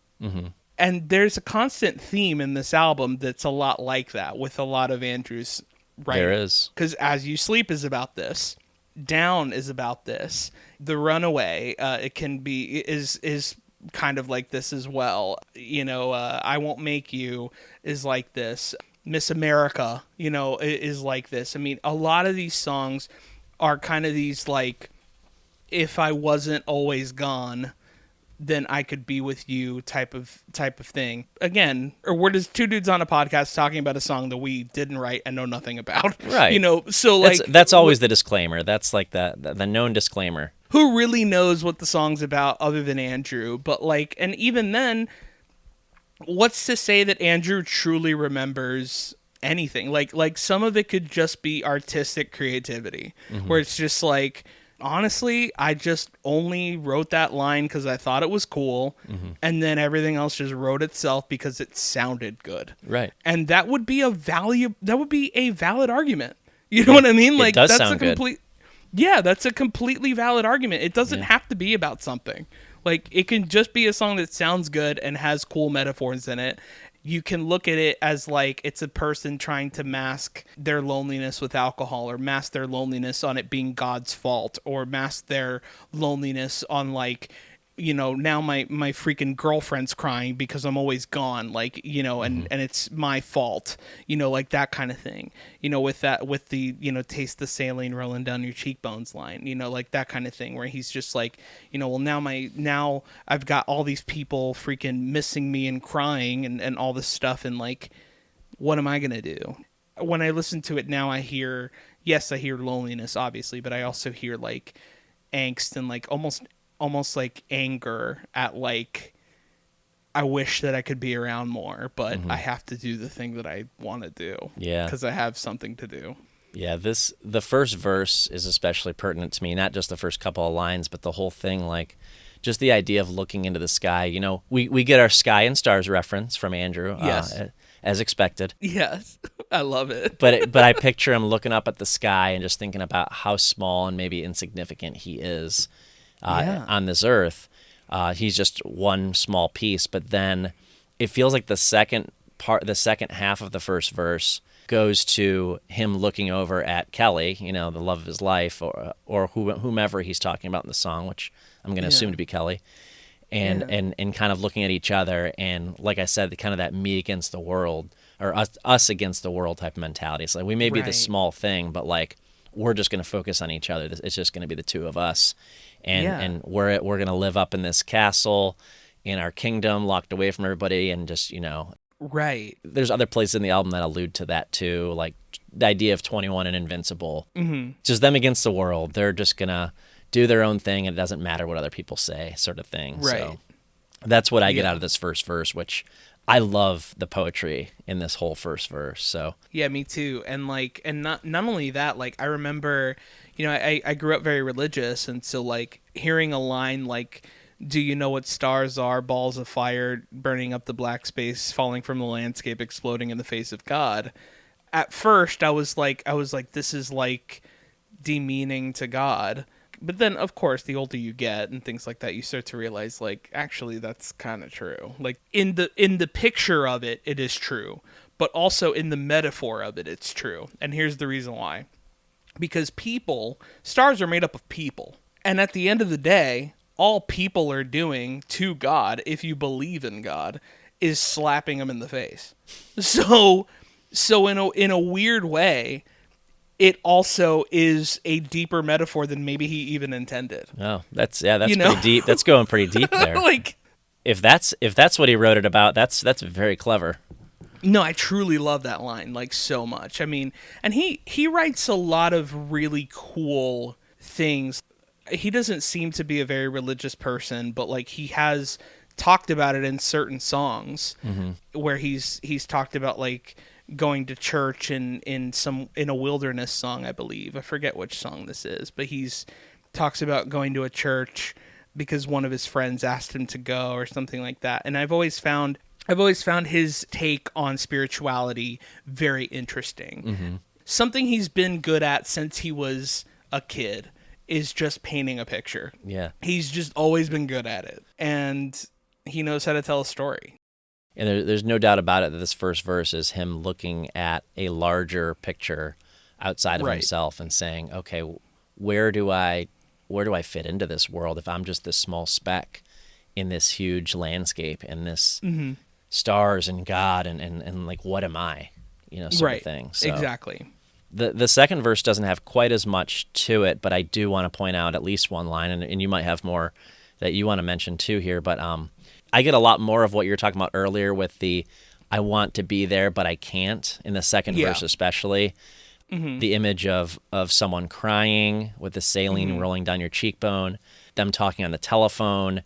And there's a constant theme in this album that's a lot like that with a lot of Andrew's writing. There is. Because As You Sleep is about this. Down is about this. The Runaway it can be is kind of like this as well. I Won't Make You is like this. Miss America, is like this. I mean, a lot of these songs are kind of these like, if I wasn't always gone, then I could be with you type of thing. Again, or we're just two dudes on a podcast talking about a song that we didn't write and know nothing about. Right. So like that's always the disclaimer. That's like the known disclaimer. Who really knows what the song's about other than Andrew? But like, and even then, what's to say that Andrew truly remembers anything? Like some of it could just be artistic creativity, where it's just like, honestly, I just only wrote that line because I thought it was cool, and then everything else just wrote itself because it sounded good. Right. And that would be a valid argument. You know what I mean? Like, it does that's sound a complete. Good. Yeah, that's a completely valid argument. It doesn't have to be about something. Like, it can just be a song that sounds good and has cool metaphors in it. You can look at it as like it's a person trying to mask their loneliness with alcohol, or mask their loneliness on it being God's fault, or mask their loneliness on like, now my freaking girlfriend's crying because I'm always gone, like, and it's my fault, like that kind of thing, with the, taste the saline rolling down your cheekbones line, like that kind of thing, where he's just like, well, now I've got all these people freaking missing me and crying and all this stuff. And like, what am I going to do? When I listen to it now, I hear loneliness, obviously, but I also hear like angst and like almost like anger at like, I wish that I could be around more, but I have to do the thing that I want to do. Yeah. Because I have something to do. Yeah, the first verse is especially pertinent to me, not just the first couple of lines, but the whole thing, like just the idea of looking into the sky. We get our Sky and Stars reference from Andrew. Yes. As expected. Yes, I love it. but I picture him looking up at the sky and just thinking about how small and maybe insignificant he is. On this earth. He's just one small piece, but then it feels like the second half of the first verse goes to him looking over at Kelly, the love of his life, or whomever he's talking about in the song, which I'm going to assume to be Kelly, and kind of looking at each other, and like I said, kind of that me against the world, or us against the world type of mentality. It's like we may be the small thing, but like we're just going to focus on each other. It's just going to be the two of us. And we're going to live up in this castle, in our kingdom, locked away from everybody, and just, Right. There's other places in the album that allude to that too, like the idea of 21 and invincible. Mm-hmm. Just them against the world. They're just going to do their own thing and it doesn't matter what other people say, sort of thing. Right. So that's what I get out of this first verse, which I love the poetry in this whole first verse. So yeah, me too. And like, and not only that, like I remember, you know, I grew up very religious, and so like hearing a line like, "Do you know what stars are? Balls of fire burning up the black space, falling from the landscape, exploding in the face of God." At first, I was like, this is like demeaning to God. But then, of course, the older you get and things like that, you start to realize, like, actually, that's kind of true. Like, in the picture of it, it is true. But also in the metaphor of it, it's true. And here's the reason why. Because stars are made up of people. And at the end of the day, all people are doing to God, if you believe in God, is slapping him in the face. So in a weird way, it also is a deeper metaphor than maybe he even intended. Oh, that's pretty deep. That's going pretty deep there. Like, if that's what he wrote it about, that's very clever. No, I truly love that line, like, so much. I mean, and he writes a lot of really cool things. He doesn't seem to be a very religious person, but like he has talked about it in certain songs where he's talked about like going to church in a wilderness song, I believe. I forget which song this is, but he's talks about going to a church because one of his friends asked him to go or something like that. And I've always found his take on spirituality very interesting. Mm-hmm. Something he's been good at since he was a kid is just painting a picture. Yeah. He's just always been good at it. And he knows how to tell a story. And there's no doubt about it that this first verse is him looking at a larger picture outside of himself and saying, okay, where do I fit into this world if I'm just this small speck in this huge landscape and this stars and God and like, what am I? Sort of thing. So exactly. The second verse doesn't have quite as much to it, but I do want to point out at least one line, and you might have more that you want to mention too here, but I get a lot more of what you were talking about earlier with the I want to be there, but I can't, in the second verse especially. Mm-hmm. The image of someone crying with the saline rolling down your cheekbone, them talking on the telephone.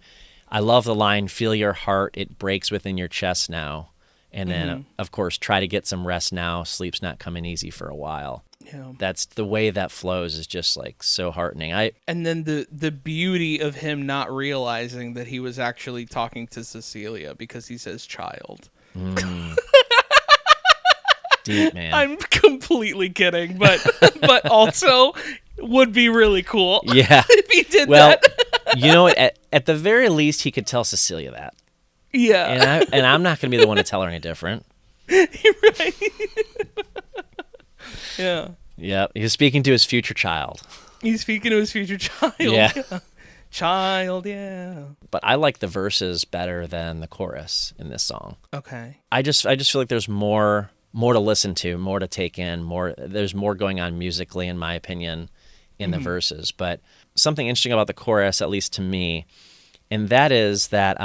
I love the line, feel your heart, it breaks within your chest now. And then, of course, try to get some rest now, sleep's not coming easy for a while. Yeah. That's the way that flows is just like so heartening. And then the beauty of him not realizing that he was actually talking to Cecilia because he says child. Deep, man. I'm completely kidding, but also would be really cool. Yeah. If he did that. At the very least, he could tell Cecilia that. Yeah. And I'm not going to be the one to tell her any different. Right. Yeah. Yeah. He's speaking to his future child. He's speaking to his future child. Yeah. Child, yeah. But I like the verses better than the chorus in this song. Okay. I just feel like there's more to listen to, more to take in, there's more going on musically, in my opinion, in the verses. But something interesting about the chorus, at least to me, and that is that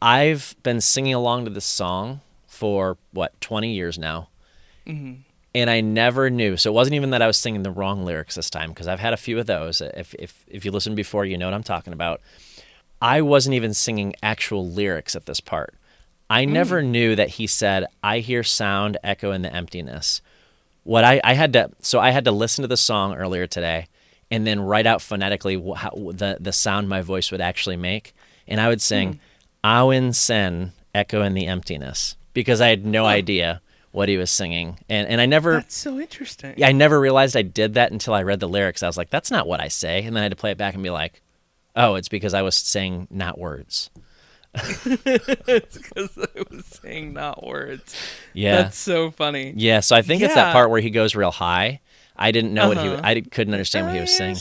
I've been singing along to this song for 20 years now. Mm-hmm. And I never knew. So it wasn't even that I was singing the wrong lyrics this time, because I've had a few of those. If you listened before, you know what I'm talking about. I wasn't even singing actual lyrics at this part. I never knew that he said, I hear sound echo in the emptiness. What I had to listen to the song earlier today and then write out phonetically the sound my voice would actually make. And I would sing, Awin sen echo in the emptiness, because I had no idea what he was singing. And I never... That's so interesting. I never realized I did that until I read the lyrics. I was like, that's not what I say. And then I had to play it back and be like, oh, it's because I was saying not words. It's because I was saying not words. Yeah. That's so funny. Yeah, so I think it's that part where he goes real high. I didn't know I couldn't understand what he was saying.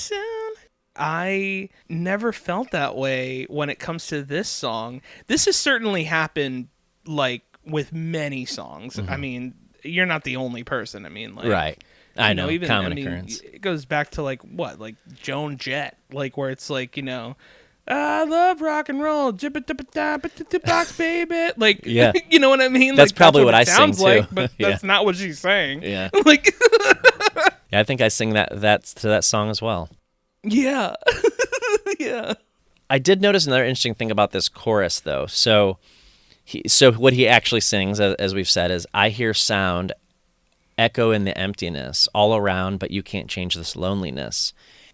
I never felt that way when it comes to this song. This has certainly happened, like, with many songs. I mean, you're not the only person. I mean, like, right. I know, even common occurrence. It goes back to like Joan Jett, like where it's like, I love rock and roll, box baby. Like, Yeah. you know what I mean? That's like, probably that's what I it sounds sing, too. like, but Yeah. that's not what she's saying. Yeah. Like, Yeah, I think I sing that to that song as well. yeah. Yeah. I did notice another interesting thing about this chorus, though. So what he actually sings, as we've said, is, I hear sound echo in the emptiness all around, but you can't change this loneliness.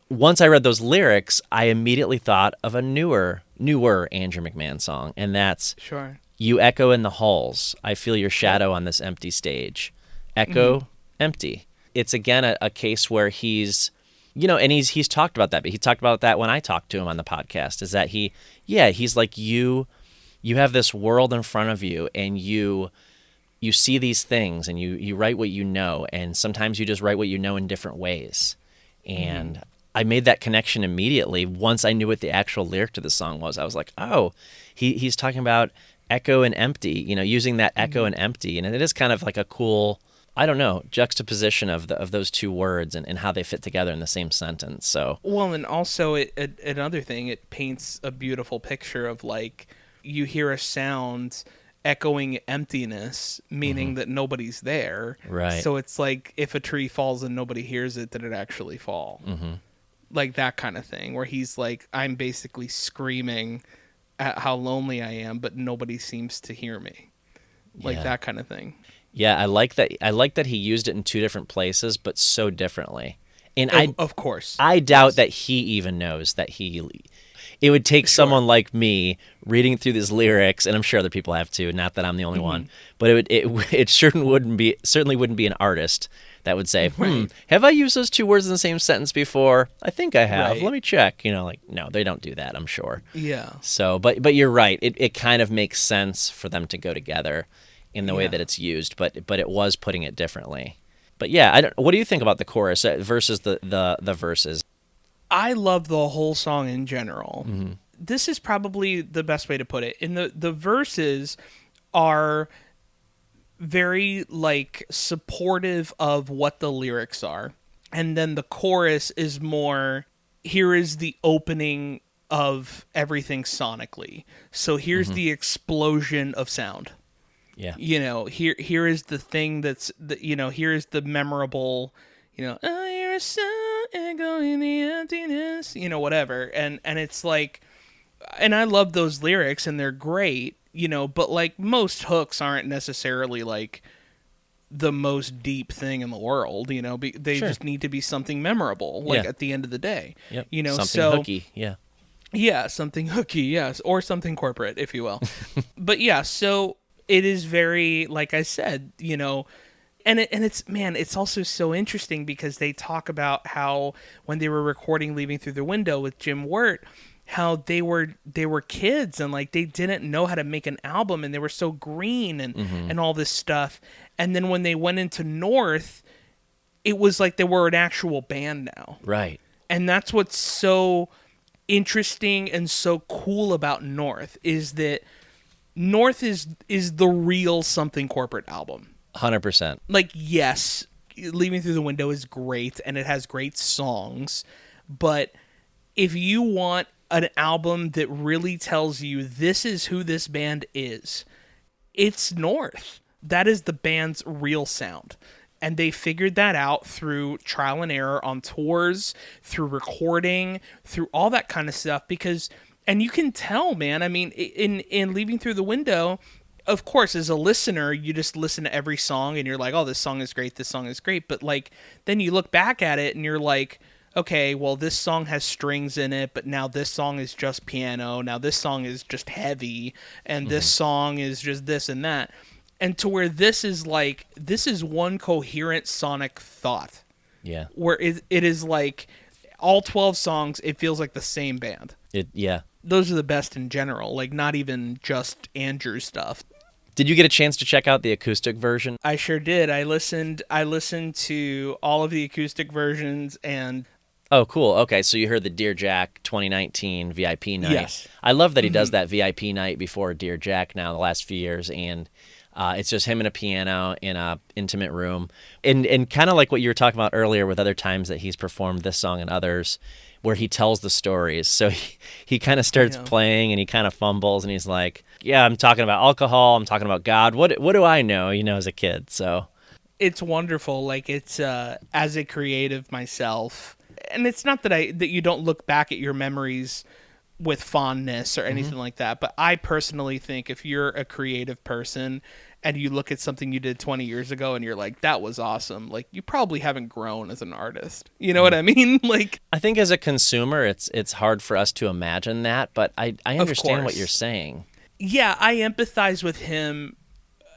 Once I read those lyrics, I immediately thought of a newer Andrew McMahon song, and that's Sure. You echo in the halls. I feel your shadow on this empty stage. Echo, empty. It's again a case where he's, and he's talked about that, but he talked about that when I talked to him on the podcast, is that he's like, you have this world in front of you, and you see these things, and you write what you know, and sometimes you just write what you know in different ways. And I made that connection immediately once I knew what the actual lyric to the song was. I was like, oh, he's talking about echo and empty, using that echo and empty. And it is kind of like a cool, I don't know, juxtaposition of those two words and how they fit together in the same sentence. So, well, and also another thing, it paints a beautiful picture of, like, you hear a sound echoing emptiness, meaning that nobody's there. Right. So it's like, if a tree falls and nobody hears it, did it actually fall? Mm-hmm. Like that kind of thing, where he's like, I'm basically screaming at how lonely I am, but nobody seems to hear me. Like that kind of thing. Yeah, I like that. I like that he used it in two different places, but so differently. And Of course. I doubt that he even knows that it would take someone like me reading through these lyrics, and I'm sure other people have too, not that I'm the only one, but it certainly wouldn't be an artist that would say, have I used those two words in the same sentence before? I think I have. Right. Let me check. No, they don't do that, I'm sure. Yeah. So, but you're right. It kind of makes sense for them to go together in the way that it's used, but it was putting it differently. But yeah, what do you think about the chorus versus the verses? I love the whole song in general. Mm-hmm. This is probably the best way to put it. In the verses are very, like, supportive of what the lyrics are. And then the chorus is more, here is the opening of everything sonically. So here's the explosion of sound. Yeah. Here is the thing here is the memorable, oh, you're a sound echo in the emptiness, whatever. And it's like, and I love those lyrics and they're great, but like most hooks aren't necessarily like the most deep thing in the world, they just need to be something memorable, like at the end of the day, Yep. something Something hooky. Yeah. Yeah, something hooky, yes, or something corporate, if you will. But yeah, so it is very, like I said, and it's also so interesting because they talk about how when they were recording Leaving Through the Window with Jim Wirt, how they were kids and like they didn't know how to make an album and they were so green and all this stuff. And then when they went into North, it was like they were an actual band now. Right. And that's what's so interesting and so cool about North, is that North is the real Something Corporate album. 100%. Like, yes, Leaving Through the Window is great and it has great songs, but if you want an album that really tells you this is who this band is, it's North. That is the band's real sound. And they figured that out through trial and error on tours, through recording, through all that kind of stuff. And you can tell, man, I mean, in Leaving Through the Window, of course, as a listener, you just listen to every song and you're like, oh, this song is great, this song is great. But like, then you look back at it and you're like, okay, well, this song has strings in it, but now this song is just piano. Now this song is just heavy, and this song is just this and that. And to where this is one coherent sonic thought. Yeah. Where it is like all 12 songs, it feels like the same band. Yeah. Those are the best in general, like not even just Andrew's stuff. Did you get a chance to check out the acoustic version? I sure did. I listened to all of the acoustic versions, and Oh, cool. Okay, so you heard the Dear Jack 2019 VIP night. Yes. I love that he does that VIP night before Dear Jack now the last few years, and it's just him and a piano in a intimate room. And kind of like what you were talking about earlier with other times that he's performed this song and others, where he tells the stories. So he kind of starts playing and he kind of fumbles and he's like, yeah, I'm talking about alcohol, I'm talking about God. What do I know, as a kid? So it's wonderful. Like, it's as a creative myself, and it's not that you don't look back at your memories with fondness or anything like that, but I personally think if you're a creative person and you look at something you did 20 years ago and you're like, that was awesome, like, you probably haven't grown as an artist. You know what I mean? Like, I think as a consumer, it's hard for us to imagine that, but I understand what you're saying. Yeah, I empathize with him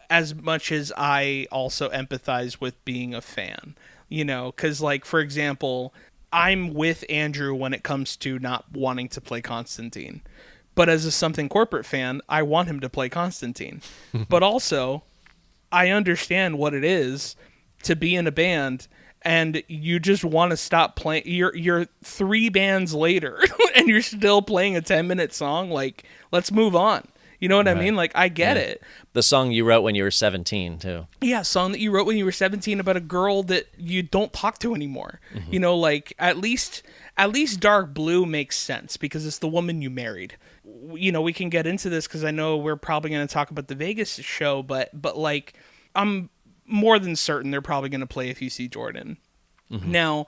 as much as I also empathize with being a fan, because, like, for example, I'm with Andrew when it comes to not wanting to play Constantine. But as a Something Corporate fan, I want him to play Constantine. But also, I understand what it is to be in a band and you just want to stop playing. You're 3 bands later and you're still playing a 10-minute song. Like, let's move on. You know what I mean? Like, I get it. The song you wrote when you were 17, too. Yeah, song that you wrote when you were 17 about a girl that you don't talk to anymore. Like, at least Dark Blue makes sense because it's the woman you married. We can get into this because I know we're probably going to talk about the Vegas show, but like, I'm more than certain they're probably going to play If You See Jordan. Now,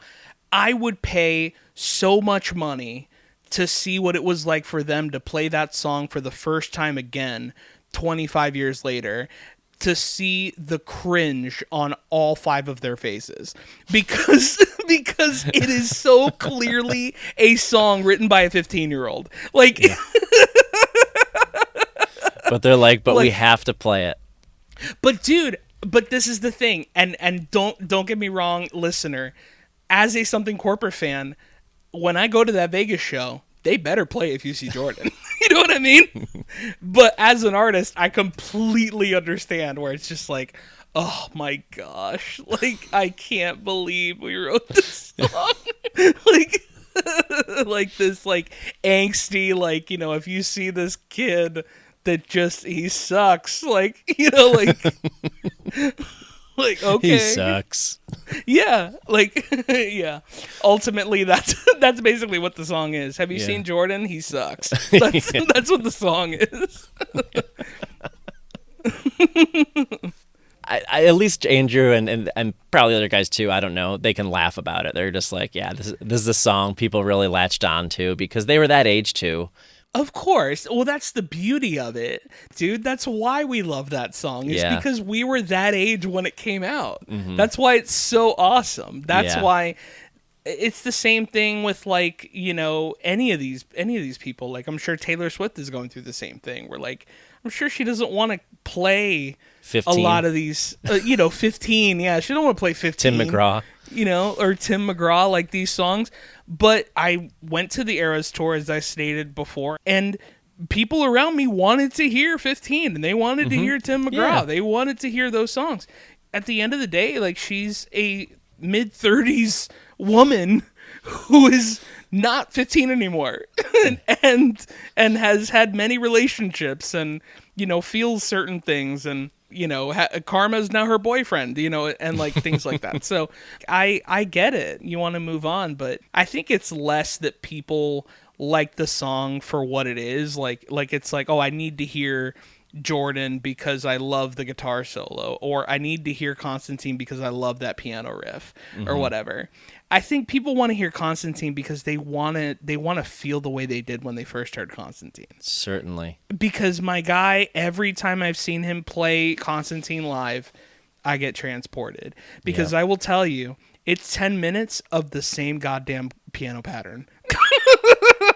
I would pay so much money to see what it was like for them to play that song for the first time again 25 years later, to see the cringe on all 5 of their faces, because it is so clearly a song written by a 15-year-old. Like, but they're like, we have to play it. But dude, this is the thing, and don't get me wrong, listener, as a Something Corporate fan, when I go to that Vegas show, they better play If You See Jordan. You know what I mean? But as an artist, I completely understand where it's just like, oh my gosh, like, I can't believe we wrote this song. like this, like, angsty, like, if you see this kid that just, he sucks, like, like, like, okay, he sucks. Yeah, like, yeah. Ultimately, that's basically what the song is. Have you seen Jordan? He sucks. That's what the song is. I at least Andrew and probably other guys too, I don't know, they can laugh about it. They're just like, yeah, this is a song people really latched on to because they were that age too. Of course. Well, that's the beauty of it, dude. That's why we love that song. It's because we were that age when it came out. That's why it's so awesome. That's why it's the same thing with, like, any of these people. Like, I'm sure Taylor Swift is going through the same thing. Where, like, I'm sure she doesn't want to play 15. A lot of these, 15. Yeah, she don't want to play 15. Tim McGraw. Or Tim McGraw, like, these songs. But I went to the Eras tour, as I stated before, and people around me wanted to hear 15, and they wanted to hear Tim McGraw. Yeah. They wanted to hear those songs. At the end of the day, like, she's a mid-30s woman who is not 15 anymore and has had many relationships and, feels certain things and, Karma's now her boyfriend, and like things like that. So I get it. You want to move on, but I think it's less that people like the song for what it is. Like it's like, oh, I need to hear Jordan because I love the guitar solo, or I need to hear Constantine because I love that piano riff, or whatever. I think people want to hear Constantine because they want to feel the way they did when they first heard Constantine. Certainly. Because my guy, every time I've seen him play Constantine live, I get transported. Because I will tell you, it's 10 minutes of the same goddamn piano pattern.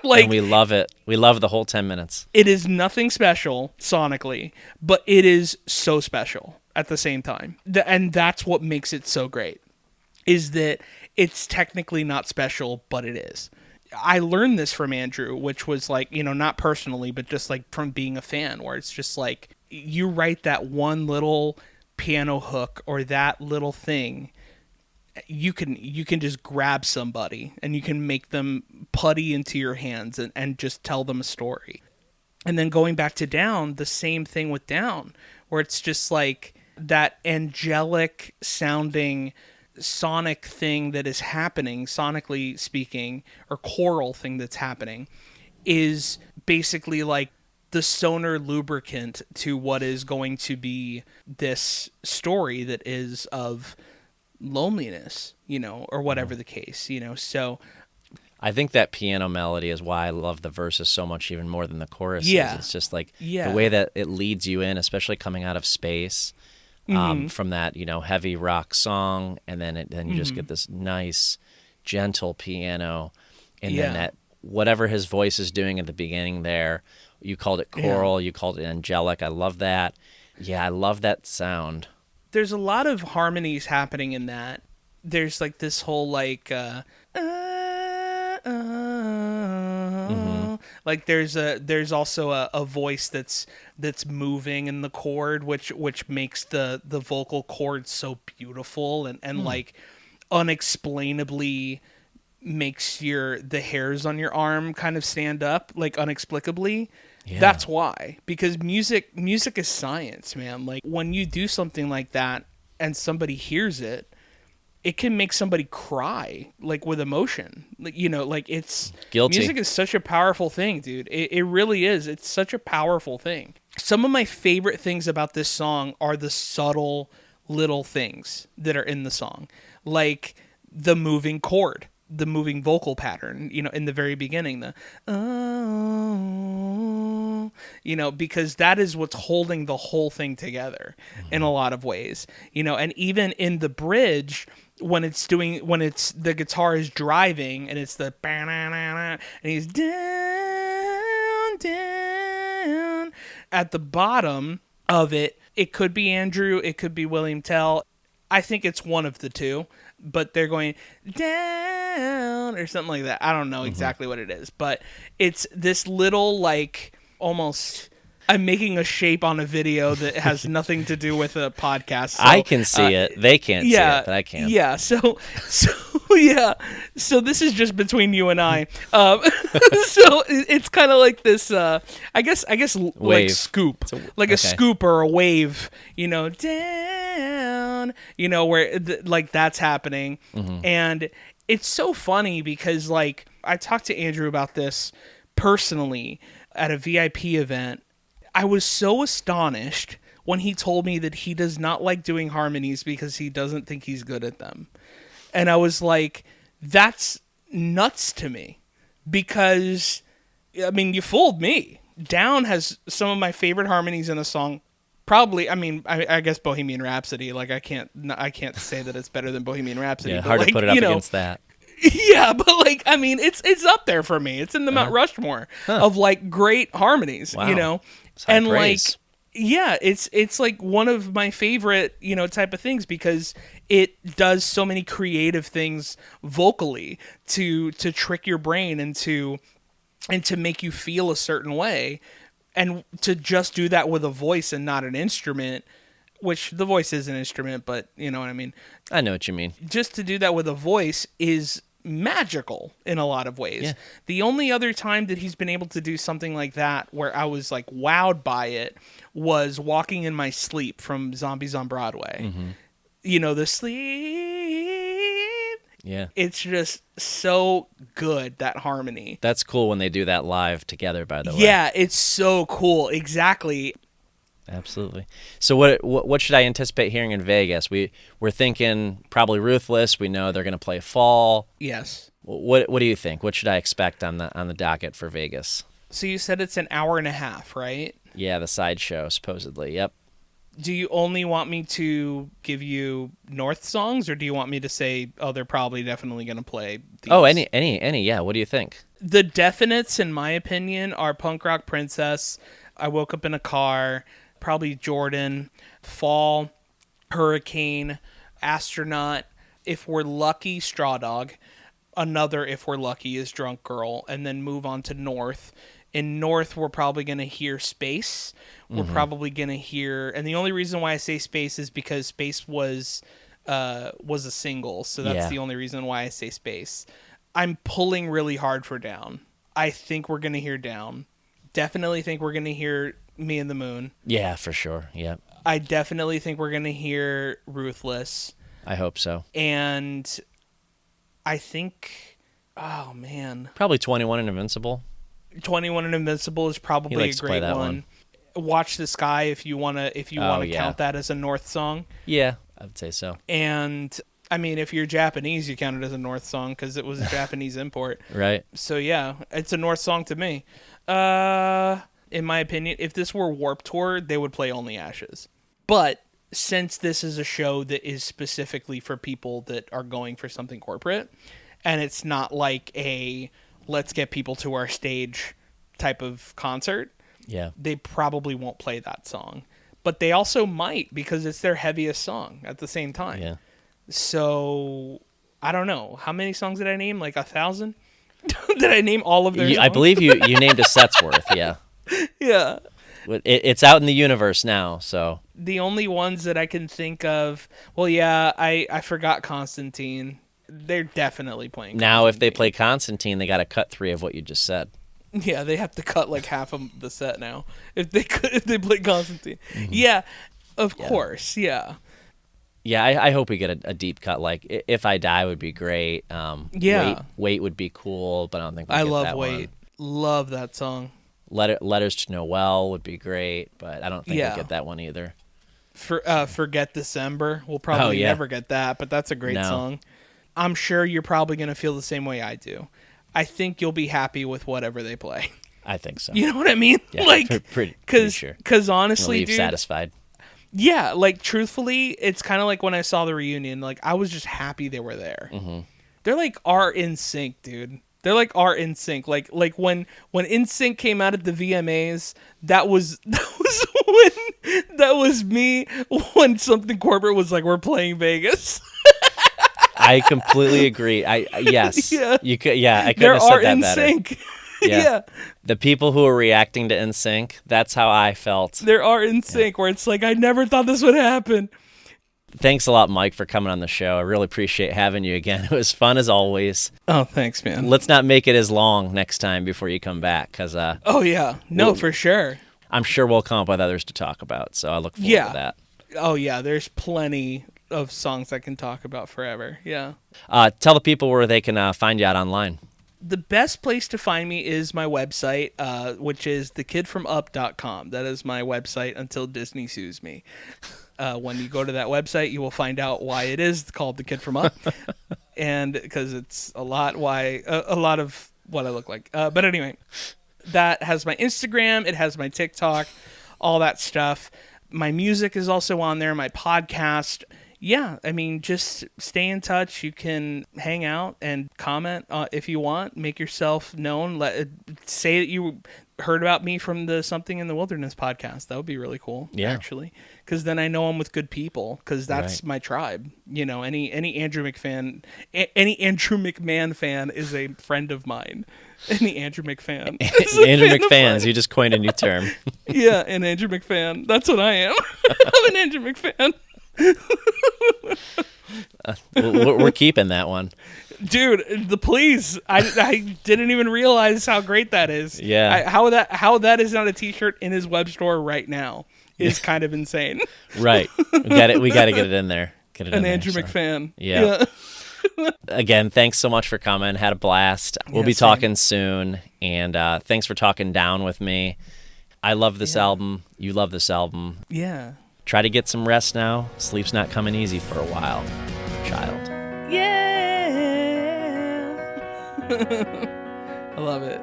Like, and we love it. We love the whole 10 minutes. It is nothing special sonically, but it is so special at the same time. And that's what makes it so great, is that it's technically not special, but it is. I learned this from Andrew, which was like, not personally, but just like from being a fan, where it's just like, you write that one little piano hook or that little thing, you can just grab somebody and you can make them putty into your hands and just tell them a story. And then going back to Down, the same thing with Down, where it's just like that angelic sounding sonic thing that is happening, sonically speaking, or choral thing that's happening, is basically like the sonar lubricant to what is going to be this story that is of loneliness, or whatever the case, so I think that piano melody is why I love the verses so much, even more than the choruses. Yeah. It's just like the way that it leads you in, especially coming out of space, from that, heavy rock song. And then you just get this nice, gentle piano. And then that whatever his voice is doing at the beginning there, you called it choral, you called it angelic. I love that. Yeah, I love that sound. There's a lot of harmonies happening in that. There's like this whole like like there's also a voice that's moving in the chord, which makes the vocal chord so beautiful and like unexplainably makes the hairs on your arm kind of stand up, like inexplicably. Yeah. That's why, because music is science, man. Like when you do something like that and somebody hears it, it can make somebody cry, like with emotion. Like, like it's guilty. Music is such a powerful thing, dude. It really is. It's such a powerful thing. Some of my favorite things about this song are the subtle little things that are in the song, like the moving chord, the moving vocal pattern, in the very beginning, because that is what's holding the whole thing together in a lot of ways, and even in the bridge, when the guitar is driving and it's the and he's down at the bottom of it. It could be Andrew, it could be William Tell. I think it's one of the two, but they're going down or something like that. I don't know exactly what it is, but it's this little, like, almost, I'm making a shape on a video that has nothing to do with a podcast. So, I can see it. They can't see it, but I can. Yeah. So yeah. So this is just between you and I. So it's kind of like this, I guess wave. Like scoop, a scoop or a wave, down, where like that's happening. And it's so funny because like I talked to Andrew about this personally at a VIP event. I was so astonished when he told me that he does not like doing harmonies because he doesn't think he's good at them. And I was like, that's nuts to me, because, I mean, you fooled me. Down has some of my favorite harmonies in a song. Probably, I mean, I guess Bohemian Rhapsody. Like, I can't say that it's better than Bohemian Rhapsody. Yeah, but hard like, to put it up against that. Yeah, but like, I mean, it's up there for me. It's in the Mount Rushmore of like great harmonies, Wow. And praise. like, yeah, it's like one of my favorite, type of things, because it does so many creative things vocally to trick your brain and to make you feel a certain way, and to just do that with a voice and not an instrument, which the voice is an instrument, but you know what I mean? I know what you mean. Just to do that with a voice is magical in a lot of ways. Yeah. The only other time that he's been able to do something like that where I was like wowed by it was Walking in My Sleep from Zombies on Broadway. The sleep. Yeah. It's just so good, that harmony. That's cool when they do that live together, by the way. Yeah, it's so cool. Exactly. Absolutely. So what should I anticipate hearing in Vegas? We're thinking probably Ruthless. We know they're going to play Fall. Yes. What do you think? What should I expect on the docket for Vegas? So you said it's an hour and a half, right? Yeah, the sideshow supposedly. Yep. Do you only want me to give you North songs, or do you want me to say, oh, they're probably definitely going to play these? Oh, any. Yeah. What do you think? The definites, in my opinion, are Punk Rock Princess, I Woke Up in a Car, probably Jordan, Fall, Hurricane, Astronaut, If We're Lucky, Straw Dog, another If We're Lucky is Drunk Girl, and then move on to North. In North, we're probably going to hear Space. We're probably going to hear, and the only reason why I say Space is because Space was was a single, so that's Yeah. the only reason why I say Space. I'm pulling really hard for Down. I think we're going to hear Down. Definitely think we're going to hear Me and the Moon. Yeah, for sure. Yeah. I definitely think we're going to hear Ruthless. I hope so. And I think, oh man, Probably 21 and Invincible. 21 and Invincible is probably a likes to play great that one. Watch the Sky if you want to yeah. count that as a North song. Yeah, I would say so. And I mean, if you're Japanese, you count it as a North song because it was a Japanese import. Right. So yeah, it's a North song to me. In my opinion, if this were Warped Tour, they would play Only Ashes. But since this is a show that is specifically for people that are going for something corporate, and it's not like a let's get people to our stage type of concert, Yeah. they probably won't play that song. But they also might because it's their heaviest song at the same time. Yeah. So I don't know. How many songs did I name? Like 1,000? Did I name all of their songs? I believe you named a set's worth, yeah. Yeah. It's out in the universe now, so. The only ones that I can think of, well, yeah, I forgot Constantine. They're definitely playing Now, if they Constantine. play Constantine, they got to cut 3 of what you just said. Yeah, they have to cut like half of the set now if they play Constantine. Mm-hmm. Yeah, of course, yeah. Yeah, I hope we get a deep cut. Like, If I Die would be great. Yeah. Wait would be cool, but I don't think we'll I get love that Wait. one. Love that song. Letters to Noel would be great, but I don't think Yeah. we'll get that one either. Forget December. We'll probably never get that, but that's a great song. I'm sure you're probably going to feel the same way I do. I think you'll be happy with whatever they play. I think so. You know what I mean? Yeah, like, pretty sure. Because honestly, leave dude, satisfied. yeah, like truthfully, it's kind of like when I saw the reunion. Like I was just happy they were there. Mm-hmm. They're like are in sync, dude. They're like are in sync. Like when In Sync came out at the VMAs, that was me when something corporate was like we're playing Vegas. I completely agree. Yes. Yeah. You could. Yeah, I couldn't There have said are that In better. Sync. Yeah. Yeah. The people who are reacting to NSYNC, that's how I felt. There are In Sync where it's like I never thought this would happen. Thanks a lot, Mike, for coming on the show. I really appreciate having you again. It was fun as always. Oh, thanks, man. Let's not make it as long next time before you come back, because Oh yeah, no, for sure. I'm sure we'll come up with others to talk about. So I look forward to that. Oh yeah, there's plenty of songs I can talk about forever. Yeah. Tell the people where they can find you out online. The best place to find me is my website, which is thekidfromup.com. That is my website until Disney sues me. When you go to that website, you will find out why it is called The Kid From Up, and because it's a lot of what I look like. But anyway, that has my Instagram, it has my TikTok, all that stuff. My music is also on there, my podcast. Yeah, I mean, just stay in touch. You can hang out and comment if you want. Make yourself known. Say that you heard about me from the Something in the Wilderness podcast. That would be really cool, actually. Because then I know I'm with good people, because that's my tribe. You know, any Andrew McMahon fan is a friend of mine. Any Andrew McFan. Andrew McFans, you just coined a new term. Yeah, an Andrew McFan. That's what I am. I'm an Andrew McFan. We're keeping that one. Dude, please. I didn't even realize how great that is. Yeah. How that is not a t-shirt in his web store right now is kind of insane. Right. We got to get it in there. Get it An in there, Andrew so. McFan. Yeah. Again, thanks so much for coming. Had a blast. We'll be talking soon. And thanks for talking down with me. I love this album. You love this album. Yeah. Try to get some rest now. Sleep's not coming easy for a while, child. Yeah. I love it.